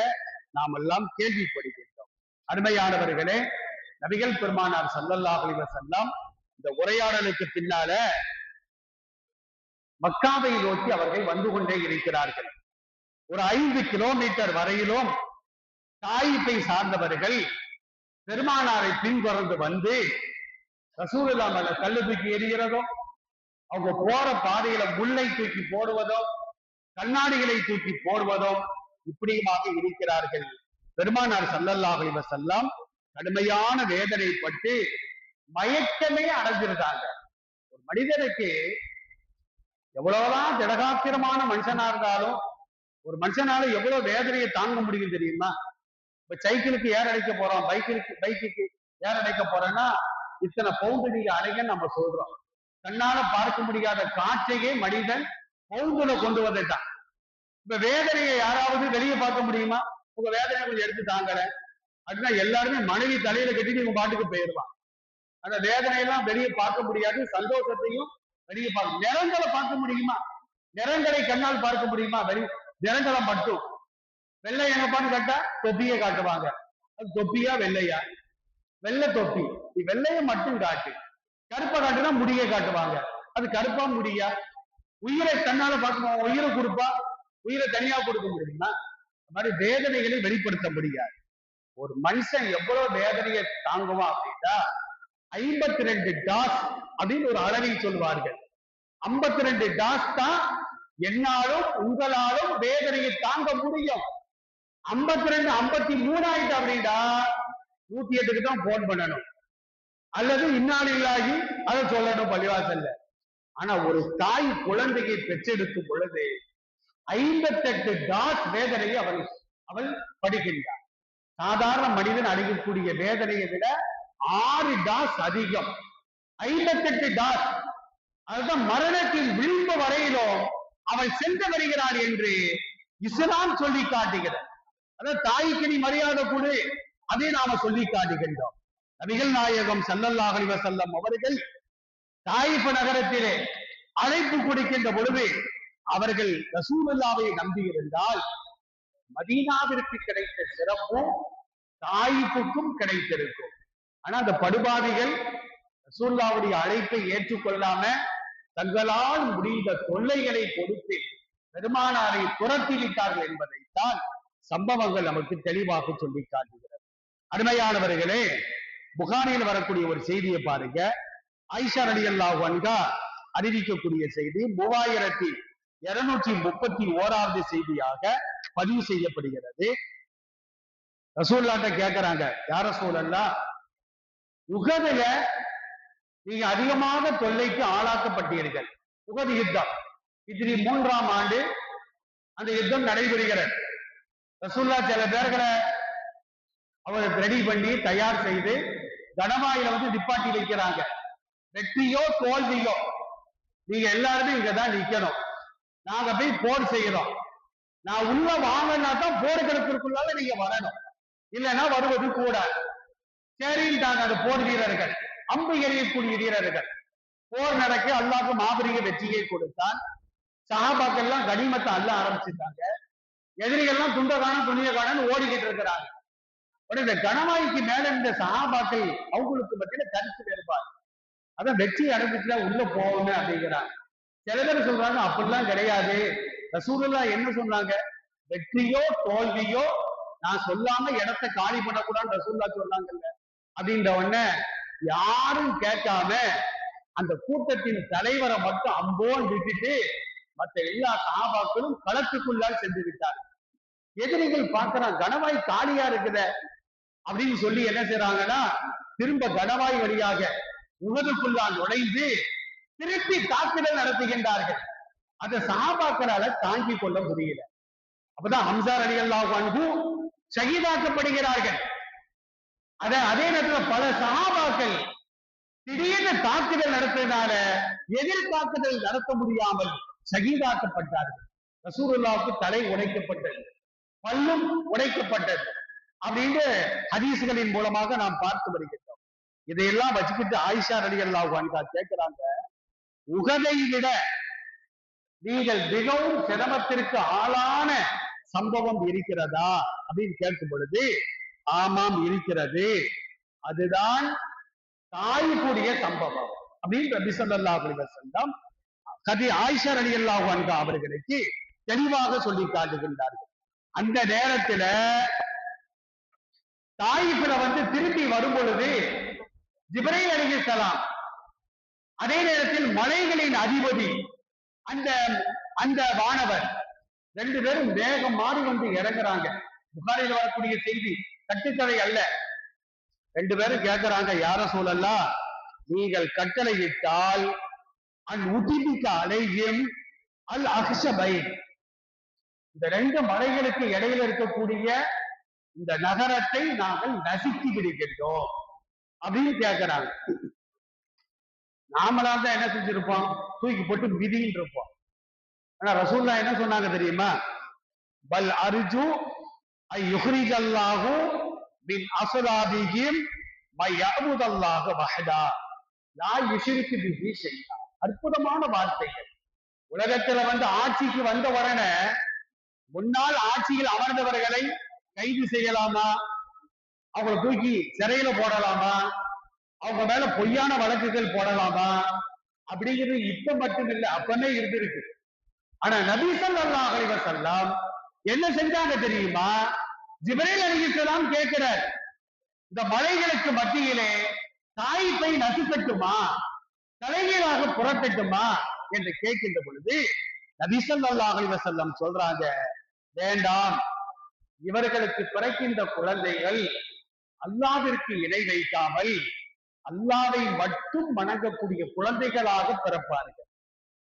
Speaker 1: நாம் எல்லாம் கேள்விப்படுகின்றோம். அருமையானவர்களே, நபிகள் பெருமானார் ஸல்லல்லாஹு அலைஹி வஸல்லம் இந்த உரையாடலுக்கு பின்னால மக்காவை நோக்கி அவர்கள் வந்து கொண்டே இருக்கிறார்கள். ஒரு 5 கிலோமீட்டர் வரையிலும் தாயிப்பை சார்ந்தவர்கள் பெருமானாரை பின்தொடர்ந்து வந்து ரசூலுல்லாஹ் மேல கல்லு தூக்கி எறிகிறதோ, அவங்க போற பாதையில முல்லை தூக்கி போடுவதோ, கண்ணாடிகளை தூக்கி போடுவதோ இப்படியுமாக இருக்கிறார்கள். பெருமானார் ஸல்லல்லாஹு அலைஹி வஸல்லம் கடுமையான வேதனைப்பட்டு மயக்கமே அடைஞ்சிருந்தாங்க. ஒரு மனிதனுக்கு எவ்வளவுதான் திடகாத்திரமான மனுஷனா இருந்தாலும் ஒரு மனுஷனால எவ்வளவு வேதனையை தாங்க முடியும் தெரியுமா? இப்ப சைக்கிளுக்கு ஏர் அடைக்க போறோம், பைக்குக்கு ஏர் அடைக்க போறோம்னா இத்தனை பவுண்டு நீங்க அடைங்கன்னு நம்ம சொல்றோம். கண்ணால பார்க்க முடியாத காற்றையே மனிதன் பவுண்டுல கொண்டு வந்துட்டான். இப்ப வேதனையை யாராவது வெளியே பார்க்க முடியுமா? உங்க வேதனை கொஞ்சம் எடுத்து தாங்கல அப்படின்னா எல்லாருமே மனைவி தலையில கட்டிட்டு இவங்க பாட்டுக்கு போயிடுவான். அந்த வேதனையெல்லாம் வெளியே பார்க்க முடியாது, சந்தோஷத்தையும் வெளியே பார்க்க. நிறங்களை பார்க்க முடியுமா? நிறங்களை கண்ணால் பார்க்க முடியுமா? நிறங்களை மட்டும். வெள்ளை எங்கப்பான்னு கேட்டா தொப்பியை காட்டுவாங்க. அது தொப்பியா வெள்ளையா? வெள்ளை தொப்பி, வெள்ளைய மட்டும் காட்டு. கருப்பை காட்டுனா முடியை காட்டுவாங்க. அது கருப்பா முடியா? உயிரை கண்ணால பார்க்கணும், உயிரை கொடுப்பா, உயிரை தனியா கொடுக்க முடியுமா? அந்த மாதிரி வேதனைகளை வெளிப்படுத்த முடியாது. ஒரு மனுஷன் எவ்வளவு வேதனையை தாங்குவான் அப்படின்னா 52 டாஸ் அப்படின்னு ஒரு அளவில் சொல்வார்கள். 52 டாஸ் தான் என்னாலும் உங்களாலும் வேதனையை தாங்க முடியும். 52 53 ஆயிட்டு அப்படின்னா 108க்கு தான் போன் பண்ணணும் அல்லது இன்னாலில்லாஹி அதை சொல்லணும் பள்ளிவாசல்ல. ஆனா ஒரு தாய் குழந்தையை பெற்றெடுக்கும் பொழுது 58 டாஸ் வேதனையை அவள் படிக்கின்றார். சாதாரண மனிதன் அடையக்கூடிய வேதனையை விட 6 டாஸ் அதிகம். 58 டாஸ். அதுதான் மரணத்தின் விளிம்பு வரையிலும் அவள் சென்று வருகிறார் என்று இஸ்லாம் சொல்லி காட்டுகிறது. அதாவது தாய்க்கு நீ மரியாதை கொடு, அதை நாம சொல்லி காட்டுகின்றோம். நபிகள் நாயகம் ஸல்லல்லாஹு அலைஹி வஸல்லம் அவர்கள் தாயிஃப் நகரத்திலே அழைப்பு கொடுக்கின்ற பொழுது அவர்கள் ரசூலுல்லாவை நம்பியிருந்தால் மதீனாவிற்கு கிடைத்த சிறப்பும் தாயிப்புக்கும் கிடைத்திருக்கும். ஆனா அந்த படுபாவிகள் ரசூலுல்லாவுடைய அழைப்பை ஏற்றுக்கொள்ளாம தங்களால் முடிந்த தொல்லைகளை கொடுத்து பெருமானாரை துரத்தி விட்டார்கள் என்பதைத்தான் சம்பவங்கள் நமக்கு தெளிவாக சொல்லி காட்டுகிறது. அருமையானவர்களே, புகாரியில் வரக்கூடிய ஒரு செய்தியை பாருங்க. ஆயிஷா ரலியல்லாஹு அன்ஹா அறிவிக்கக்கூடிய செய்தி 3231வது செய்தியாக பதிவு செய்யப்படுகிறது. ரசூலுல்லாஹ்ட்ட கேட்கிறாங்க, யா ரசூலல்லாஹ், உஹதுல நீங்க அதிகமாக தொல்லைக்கு ஆளாக்கப்பட்டீர்கள். உஹது யுத்தம் ஹிஜ்ரி 3ஆம் ஆண்டு அந்த யுத்தம் நடைபெறுகிறது. ரசூலுல்லாஹ் சில பேர்களை அவர் ரெடி பண்ணி தயார் செய்து கனவாயில நிப்பாட்டி வைக்கிறாங்க. வெற்றியோ தோல்வியோ நீங்க எல்லாருமே இங்கதான் நிக்கணும், நாங்க போய் போர் செய்யறோம், நான் உள்ள வாங்கினா தான் போர்க்களத்திற்குள்ளால நீங்க வரணும், இல்லைன்னா வருவது கூடாது. சரின்ட்டாங்க அந்த போர் வீரர்கள், அம்பு எறியக்கூடிய வீரர்கள். போர் நடக்க அல்லாஹ்க்கு மாபெரிய வெற்றியை கொடுத்தான். சஹாபாக்கள் எல்லாம் கனிமத்தை அள்ள ஆரம்பிச்சுட்டாங்க. எதிரிகள்லாம் துண்ட காணும் துணிய காணும்னு ஓடிக்கிட்டு இருக்கிறாங்க. உடனே இந்த கனவாய்க்கு மேல இந்த சஹாபாக்கள் அவங்களுக்கு மத்தியில கருத்து வேறுபாடு. அதான் வெற்றி அடைஞ்சிட்டுல உள்ள போகணும் அப்படிங்கிறாங்க. சில பேர் சொல்றாங்க அப்படிலாம் கிடையாது, ரசூலுல்லாஹ் என்ன சொன்னாங்க, வெற்றியோ தோல்வியோ நான் சொல்லாம இடத்தை காலி பண்ணக்கூடாதுன்னு ரசூலுல்லாஹ் சொன்னாங்கல்ல. அப்படின்ற உடனே யாரும் கேட்காம அந்த கூட்டத்தின் தலைவரை மட்டும் அம்போன்னு விட்டுட்டு மற்ற எல்லா சஹாபாக்களும் களத்துக்குள்ளால் சென்று விட்டார். எதிரிகள் பார்க்கிறான், கனவாய் காலியா இருக்குத அப்படின்னு சொல்லி என்ன செய்யறாங்கன்னா திரும்ப கனவாய் வழியாக உஹதுக்குள்ளால் நுழைந்து திருப்பி தாக்குதல் நடத்துகின்றார்கள். அந்த சஹாபாக்களால தாங்கிக் கொள்ள முடியல. அப்பதான் ஹம்ஸா ரலியல்லாஹு அன்ஹு ஷஹீதாக்கப்படுகிறார்கள். அதே நேரத்தில் பல சஹாபாக்கள் திடீர்னு தாக்குதல் நடத்தினால எதிர் தாக்குதல் நடத்த முடியாமல் ஷஹீதாக்கப்பட்டார்கள். ரசூலுல்லாஹ்வுக்கு தலை உடைக்கப்பட்டது, பல்லும் உடைக்கப்பட்டது அப்படின்னு ஹதீஸ்களின் மூலமாக நாம் பார்த்து வருகின்றோம். இதையெல்லாம் வச்சுக்கிட்டு ஆயிஷா ரலியல்லாஹு அன்ஹா கேட்கிறாங்க, உஹதை விட நீங்கள் மிகவும் சிரமத்திற்கு ஆளான சம்பவம் இருக்கிறதா அப்படின்னு கேட்கும் பொழுது, ஆமாம் இருக்கிறது, அதுதான் தாயிப்புடைய சம்பவம் அப்படின்னு நபி ஸல்லல்லாஹு அலைஹி வஸல்லம் ஆயிஷா ரலியல்லாஹு அன்ஹா அவர்களுக்கு தெளிவாக சொல்லி காட்டுகின்றார்கள். அந்த நேரத்துல தாயிப்புல திரும்பி வரும் பொழுது ஜிப்ரீல் அலைஹிஸ்ஸலாம், அதே நேரத்தில் மலைகளின் அதிபதி அந்த அந்த வானவர் ரெண்டு பேரும் வேகம் மாறி இறங்குறாங்க. புகாரில் வரக்கூடிய செய்தி, கட்டுக்கதை அல்ல. ரெண்டு பேரும் கேட்கிறாங்க, யா ரசூலல்லாஹ், நீங்கள் கட்டளையிட்டால் அன் உதிபிக அலைஹிம் அல் அஹ்ஷபை, இந்த ரெண்டு மலைகளுக்கு இடையில இருக்கக்கூடிய இந்த நகரத்தை நாங்கள் நசுக்கி விடுகின்றோம் அப்படின்னு கேட்கிறாங்க. நாமளாக தான் என்ன செஞ்சிருப்போம், தூக்கி போட்டு மிதின்னு இருப்போம். ஆனா ரசூலுல்லாஹ் என்ன சொன்னாங்க தெரியுமா, பல் அர்ஜு ஐ யுஹ்ரிஜல்லாஹு மின் அஸ்லாபிஹிம் மை யஅபுதல்லாஹு வஹதா லா யுஷ்ரிகு பிஹி ஷைஆ. அற்புதமான வார்த்தைகள். உலகத்துல ஆட்சிக்கு வந்த உடனே முன்னால் ஆட்சியில் அமர்ந்தவர்களை கைது செய்யலாமா, அவங்களை தூக்கி சிறையில போடலாமா, அவங்க மேல பொய்யான வழக்குகள் போடலாமா அப்படிங்கிறது இப்ப மட்டும் இல்லை, அப்பவே இருந்திருக்கு. ஆனா நபி ஸல்லல்லாஹு அலைஹி வஸல்லம் என்ன செஞ்சாங்க தெரியுமா, ஜிப்ரீல் அலைஹிஸ்ஸலாம் கேட்கிறார், இந்த மலைகளுக்கு மத்தியிலே தாயிப்பை நசுக்கட்டுமா, தலைகீழாக புரட்டட்டுமா என்று கேட்கின்ற பொழுது நபி ஸல்லல்லாஹு அலைஹி வஸல்லம் சொல்றாங்க, வேண்டாம், இவர்களுக்கு பிறக்கின்ற குழந்தைகள் அல்லாஹ்விற்கு இணை வைக்காமல் அல்லாஹ்வை மட்டும் வணங்கக்கூடிய குழந்தைகளாக பிறப்பார்கள்.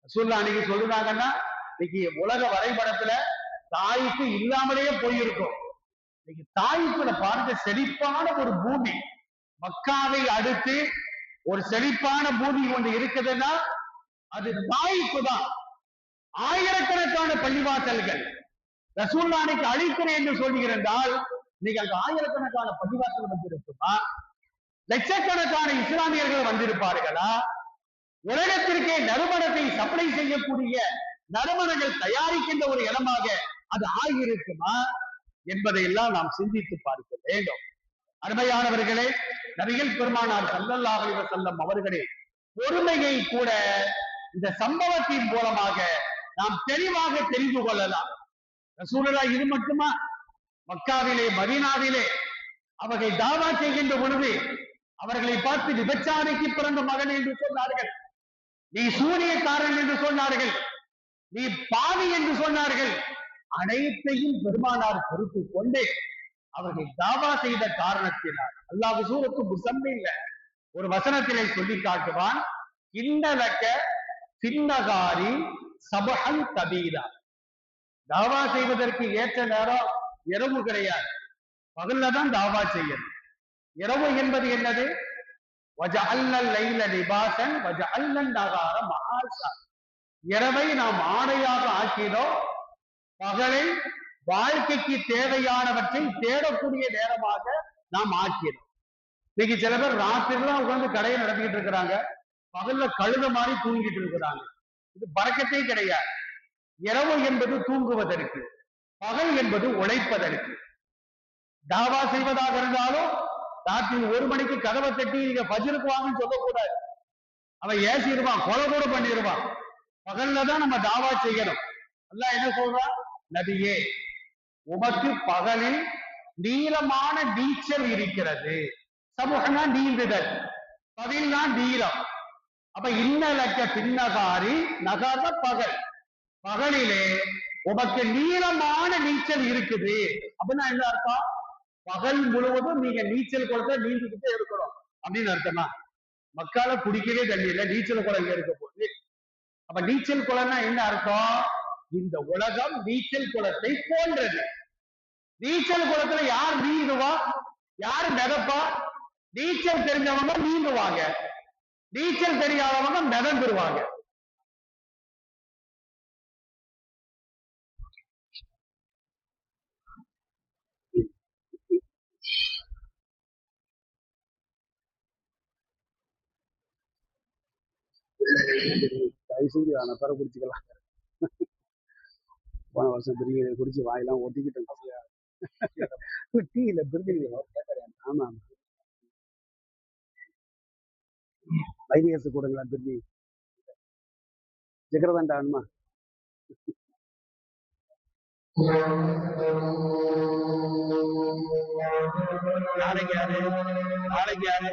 Speaker 1: ரசூலுல்லாஹ் அன்னைக்கு சொல்றாங்கன்னா, இன்னைக்கு உலக வரைபடத்துல தாய்க்கு இல்லாமலேயே போயிருக்கும். இன்னைக்கு தாய்க்குள்ள பார்த்த செழிப்பான ஒரு பூமி, மக்காவை அடுத்து ஒரு செழிப்பான பூமி ஒன்று இருக்குதுன்னா அது தாய்க்கு தான். ஆயிரக்கணக்கான பள்ளிவாசல்கள் ரசூலுல்லாஹ் அன்னைக்கு அழிக்கிறேன் என்று சொல்லுகிறால் இன்னைக்கு அங்க ஆயிரக்கணக்கான பள்ளிவாசல் வந்திருக்குமா, லட்சக்கணக்கான இஸ்லாமியர்கள் வந்திருப்பார்களா, உலகத்திற்கே நறுமணத்தை சப்ளை செய்யக்கூடிய நறுமணங்கள் தயாரிக்கின்ற ஒரு இடமாக அது ஆகியிருக்குமா என்பதை எல்லாம் நாம் சிந்தித்து பார்க்க வேண்டும். அருமையானவர்களே, நபிகள் பெருமானார் ஸல்லல்லாஹு அலைஹி வஸல்லம் அவர்களே பொறுமையை கூட இந்த சம்பவத்தின் மூலமாக நாம் தெளிவாக தெரிந்து கொள்ளலாம். ரசூலுல்லாஹ் இது மட்டுமா? மக்காவிலே மதீனாவிலே அவர்கள் தாவா செய்கின்ற பொழுது அவர்களை பார்த்து விபச்சாரிக்கு பிறந்த மகன் என்று சொன்னார்கள், நீ சூனியக்காரன் என்று சொன்னார்கள், நீ பாவி என்று சொன்னார்கள். அனைத்தையும் பெருமானார் பொறுத்துக் கொண்டு அவர்கள் தாவா செய்த காரணத்தினால் அல்லாஹ் சூரத்து முஸம்மில்ல ஒரு வசனத்திலே சொல்லி காட்டுவான், இன்னலக பின்னகாரி சபஹன் கபீரா. தாவா செய்வதற்கு ஏற்ற நேரம் இரவு கிடையாது, பகல்ல தான் தாவா செய்யணும். இரவு என்பது என்னது? வஜஅல்னல் லைல லிபாசன் வஜஅல்னன் நஹார மஆஷா. இரவை நாம் ஆடையாக ஆக்கினோம், பகலை வாழ்க்கைக்கு தேவையானவற்றை தேடக்கூடிய நேரமாக நாம் ஆக்கினோம். இன்னைக்கு சில பேர் ராத்திரிலாம் உட்கார்ந்து கடையை நடத்திக்கிட்டு இருக்கிறாங்க, பகல்ல கழுத மாதிரி தூங்கிட்டு இருக்கிறாங்க. இது பறக்கத்தே கிடையாது. இரவு என்பது தூங்குவதற்கு, பகல் என்பது உழைப்பதற்கு. தாவா செய்வதாக இருந்தாலும் ராத்திரி 1 மணிக்கு கதவை தட்டி நீங்க ஃபஜ்ருக்கு வாங்கன்னு சொல்லக்கூடாது. அவன் ஏசிடுவான், கொலை கூட பண்ணிடுவான். பகல்ல தான் நம்ம தாவா செய்யணும். அல்லாஹ் என்ன சொல்றான்? நபியே, உமக்கு பகலில் நீளமான நீச்சல் இருக்கிறது. சமூகம்னா நீந்துதல், பகல்னா நீளம். அப்ப இன்னலக்க பின்னகாரி நகாத பகல், பகலிலே உமக்கு நீளமான நீச்சல் இருக்குது. அப்படின்னா என்ன அர்த்தம்? பகல் முழுவதும் நீங்க நீச்சல் குளத்தை நீந்திக்கிட்டே இருக்கணும் அப்படின்னு அர்த்தமா? மக்கால குடிக்கவே தண்ணி இல்லை, நீச்சல் குளம் இருக்க போகுது. அப்ப நீச்சல் குளம்னா என்ன அர்த்தம்? இந்த உலகம் நீச்சல் குளத்தை போன்றது. நீச்சல் குளத்துல யார் நீந்துவா? யார் மிதப்பா? நீச்சல் தெரிஞ்சவங்க நீந்துவாங்க, நீச்சல் தெரியாதவங்க மிதந்துருவாங்க. தயவுசெய்து பிற குடிச்சுக்கலாம். போன வருஷம் பிரியாணி குடிச்சு வாயெல்லாம் ஒட்டிக்கிட்டோம். டீல பிரியாணி. ஆமா, வைத்தியர்ஸ் கூடங்களா பிரியாணி ஜெகரதாண்டா ஆனுமா? நாளைக்கு யாரு? நாளைக்கு யாரு?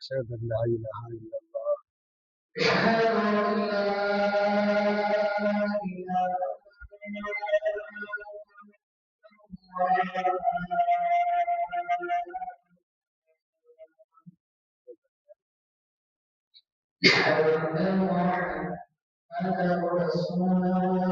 Speaker 1: أشهد أن لا إله إلا الله. أشهد أن محمدا رسول الله.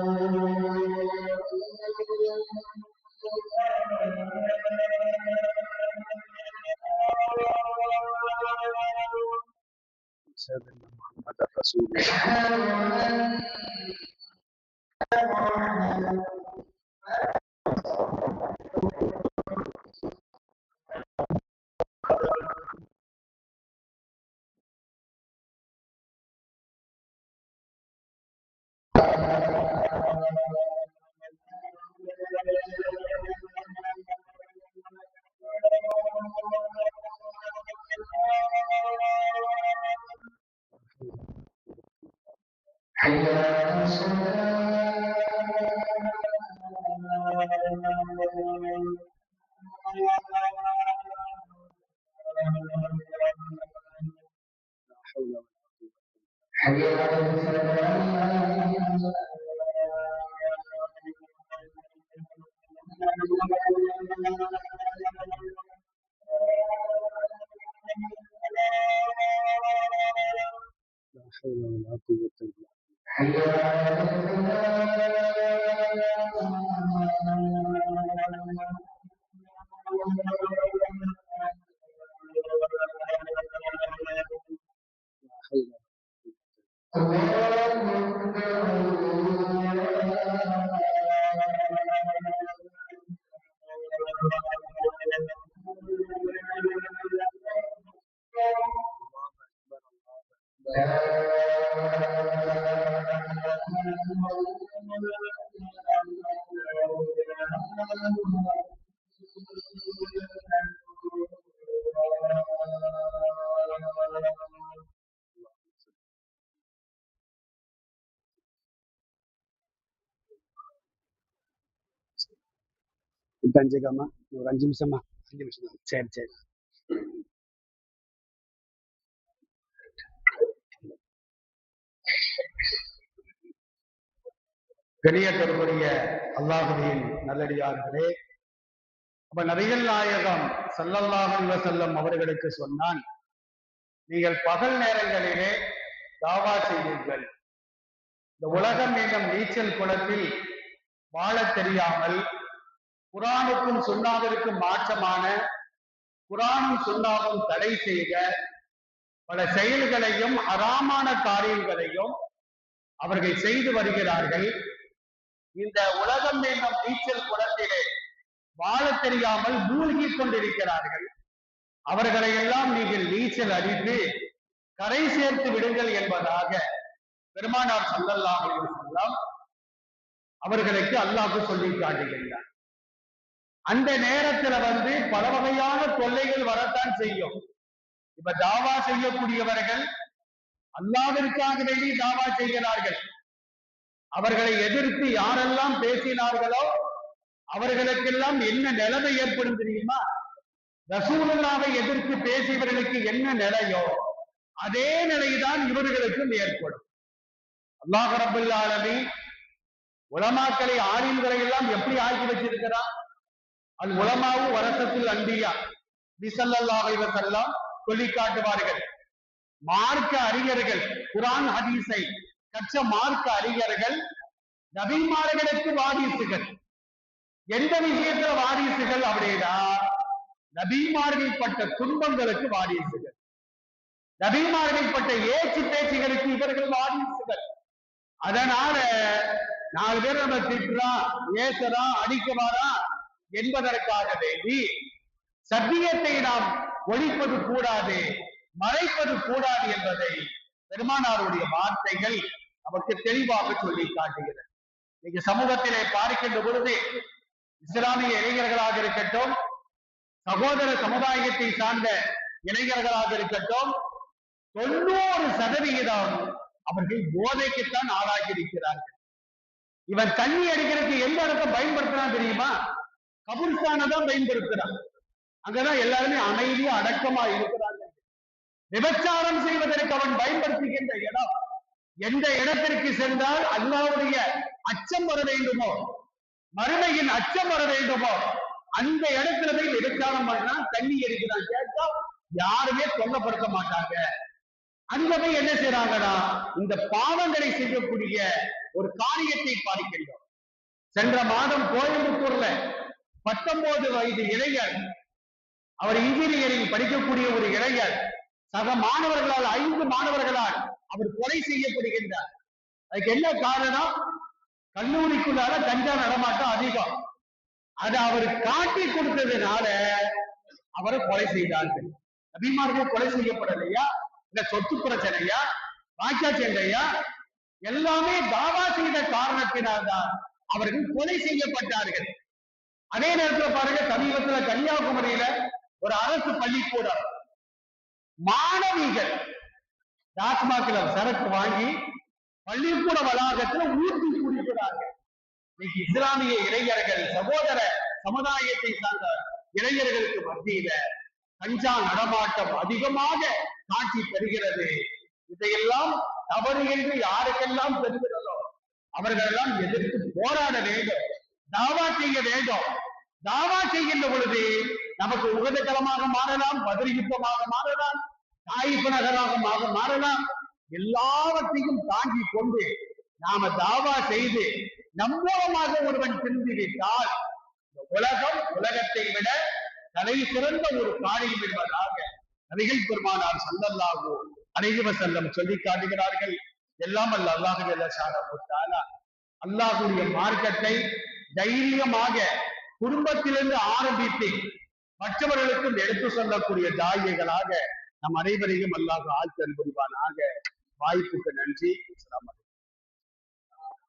Speaker 2: இப்ப அஞ்சுக்காமா ஒரு 5 நிமிஷமா 5 நிமிஷம் தான். சரி சரி.
Speaker 1: கணியத்திற்குரிய அல்லாஹ்வின் நல்லடியார்களே, அப்ப நபிகள் நாயகம் ஸல்லல்லாஹு அலைஹி வஸல்லம் அவர்களுக்கு சொன்னான், நீங்கள் பகல் நேரங்களிலே தாவா செய்யுங்கள். இந்த உலகம் என்னும் நீச்சல் குளத்தில் வாழத் தெரியாமல் குர்ஆனுக்கும் சுன்னாவிற்கும் மாற்றமான குர்ஆனும் சுன்னாவும் தடை செய்த பல செயல்களையும் ஹராமான காரியங்களையும் அவர்கள் செய்து வருகிறார்கள். இந்த உலகம் என்னும் நீச்சல் குளத்திலே வாழத் தெரியாமல் மூழ்கி கொண்டிருக்கிறார்கள். அவர்களை எல்லாம் நீங்கள் நீச்சல் அடித்து கரை சேர்த்து விடுங்கள் என்பதாக பெருமானார் ஸல்லல்லாஹு அலைஹி வஸல்லம் அவர்களுக்கு அல்லாஹ் சொல்லி காட்டுகின்றார். அந்த நேரத்துல பல வகையான தொல்லைகள் வரத்தான் செய்யும். இப்ப தாவா செய்யக்கூடியவர்கள் அல்லாஹ்விற்காக வேண்டி தாவா செய்கிறார்கள். அவர்களை எதிர்த்து யாரெல்லாம் பேசினார்களோ அவர்களுக்கெல்லாம் என்ன நிலைமை ஏற்படும் தெரியுமா? ரசூலுல்லாஹ்வை எதிர்த்து பேசியவர்களுக்கு என்ன நிலையோ அதே நிலைதான் இவர்களுக்கும் ஏற்படும். அல்லாஹ் ரப்பல் ஆலமீன் உலமாக்களை ஆலிம்களை எல்லாம் எப்படி ஆக்கி வச்சிருக்கிறான்? அல் உலமாவு வரசத்துல் அன்பியா ஸல்லல்லாஹு அலைஹி வஸல்லம் சொல்லி காட்டுவார்கள். மார்க்க அறிஞர்கள், குர்ஆன் ஹதீஸை கற்ற மார்க்க அறிஞர்கள் நபிமார்களுக்கு வாரிசுகள். எந்த விஷயத்துல வாரிசுகள் அப்படின்னா, நபிமார்கள் பட்ட துன்பங்களுக்கு வாரிசுகள், நபிமார்கள் பட்ட ஏச்சு பேச்சுகளுக்கு இவர்கள் வாரிசுகள். அதனால 4 பேர் நம்ம திட்டுறான், ஏசறான், அடிக்க வாரான் என்பதற்காக வேண்டி சத்தியத்தை நாம் ஒழிப்பது கூடாது, மறைப்பது கூடாது என்பதை பெருமானாருடைய வார்த்தைகள் நமக்கு தெளிவாக சொல்லி காட்டுகிறது. இன்னைக்கு சமூகத்திலே பார்க்கின்ற பொழுது இஸ்லாமிய இளைஞர்களாக இருக்கட்டும், சகோதர சமுதாயத்தை சார்ந்த இளைஞர்களாக இருக்கட்டும், 90% அவர்கள் போதைக்குத்தான் ஆளாகி இருக்கிறார்கள். இவன் தண்ணி அடிக்கிறதுக்கு எந்த இடத்தை பயன்படுத்துறான் தெரியுமா? கபூர்ஸ்தானை தான் பயன்படுத்துறான். அங்கதான் எல்லாருமே அமைதியா அடக்கமா இருக்கிறாங்க. விபச்சாரம் செய்வதற்கு அவன் பயன்படுத்துகின்ற இடம், எந்த இடத்திற்கு சென்றால் அல்லாஹ்வுடைய அச்சம் வர வேண்டுமோ, மறுமையின் அச்சம் வர வேண்டுமோ, அந்த இடத்துல போய் விபச்சாரம் பண்ணான், தண்ணி எரிக்கிறான். கேட்டா யாருமே தொல்லப்படுத்த மாட்டாங்க. அங்க போய் என்ன செய்யறாங்கன்னா இந்த பாவங்களை செய்யக்கூடிய ஒரு காரியத்தை பார்க்கின்றோம். சென்ற மாதம் கோயம்புத்தூர்ல 19 வயது இளைஞர், அவர் இன்ஜினியரிங் படிக்கக்கூடிய ஒரு இளைஞர், சக மாணவர்களால் 5 மாணவர்களால் அவர் கொலை செய்யப்படுகின்றார். அதுக்கு என்ன காரணம்? கல்லூரிக்குள்ளார கஞ்சா நடமாட்டம் அதிகம். அதை அவர் காட்டி கொடுத்ததுனால அவரை கொலை செய்தார்கள். நபிமார்கள் கொலை செய்யப்படலையா? இல்ல சொத்து பிரச்சனையா, வாய்க்கா சண்டையா? எல்லாமே தாவா செய்த காரணத்தினால்தான் அவர்கள் கொலை செய்யப்பட்டார்கள். அதே நேரத்தில் பாருங்க, சமீபத்துல கன்னியாகுமரியில ஒரு அரசு பள்ளிக்கூடம் மாணவிகள் டாஸ்மாக்ல சரக்கு வாங்கி பள்ளிக்கூட வளாகத்துல ஊற்றி குடிக்கிறார்கள். இன்னைக்கு இஸ்லாமிய இளைஞர்கள், சகோதர சமுதாயத்தை சார்ந்த இளைஞர்களுக்கு மத்தியில கஞ்சா நடமாட்டம் அதிகமாக காட்சி தருகிறது. இதையெல்லாம் தவறு என்று யாருக்கெல்லாம் தெரிகிறதோ அவர்களெல்லாம் எதிர்த்து போராட வேண்டும், தாவா செய்ய வேண்டும். தாவா செய்கின்ற பொழுது நமக்கு உகதகரமாக மாறலாம், பதில் யுத்தமாக மாறலாம், தாயிப்பு நகராக மாறலாம், எல்லாவற்றையும் தாங்கி கொண்டு நாம தாவா செய்து நம்மூலமாக ஒருவன் திருந்திவிட்டால் இந்த உலகத்தை விட தலை சிறந்த ஒரு காரியம் என்பதாக நபிகள் பெருமானார் ஸல்லல்லாஹு அலைஹி வஸல்லம் சொல்லி காட்டுகிறார்கள். எல்லாம் அல்ல அல்லாஹு ஜல்ல அல்லாஹுடைய மார்க்கத்தை தைரியமாக குடும்பத்திலிருந்து ஆரம்பித்து மற்றவர்களுக்கும் எடுத்து சொல்லக்கூடிய தாயிகளாக நம் அனைவரையும் அல்லாஹ் ஆழ்த்தல் புரிவானாக. வாய்ப்புக்கு நன்றி.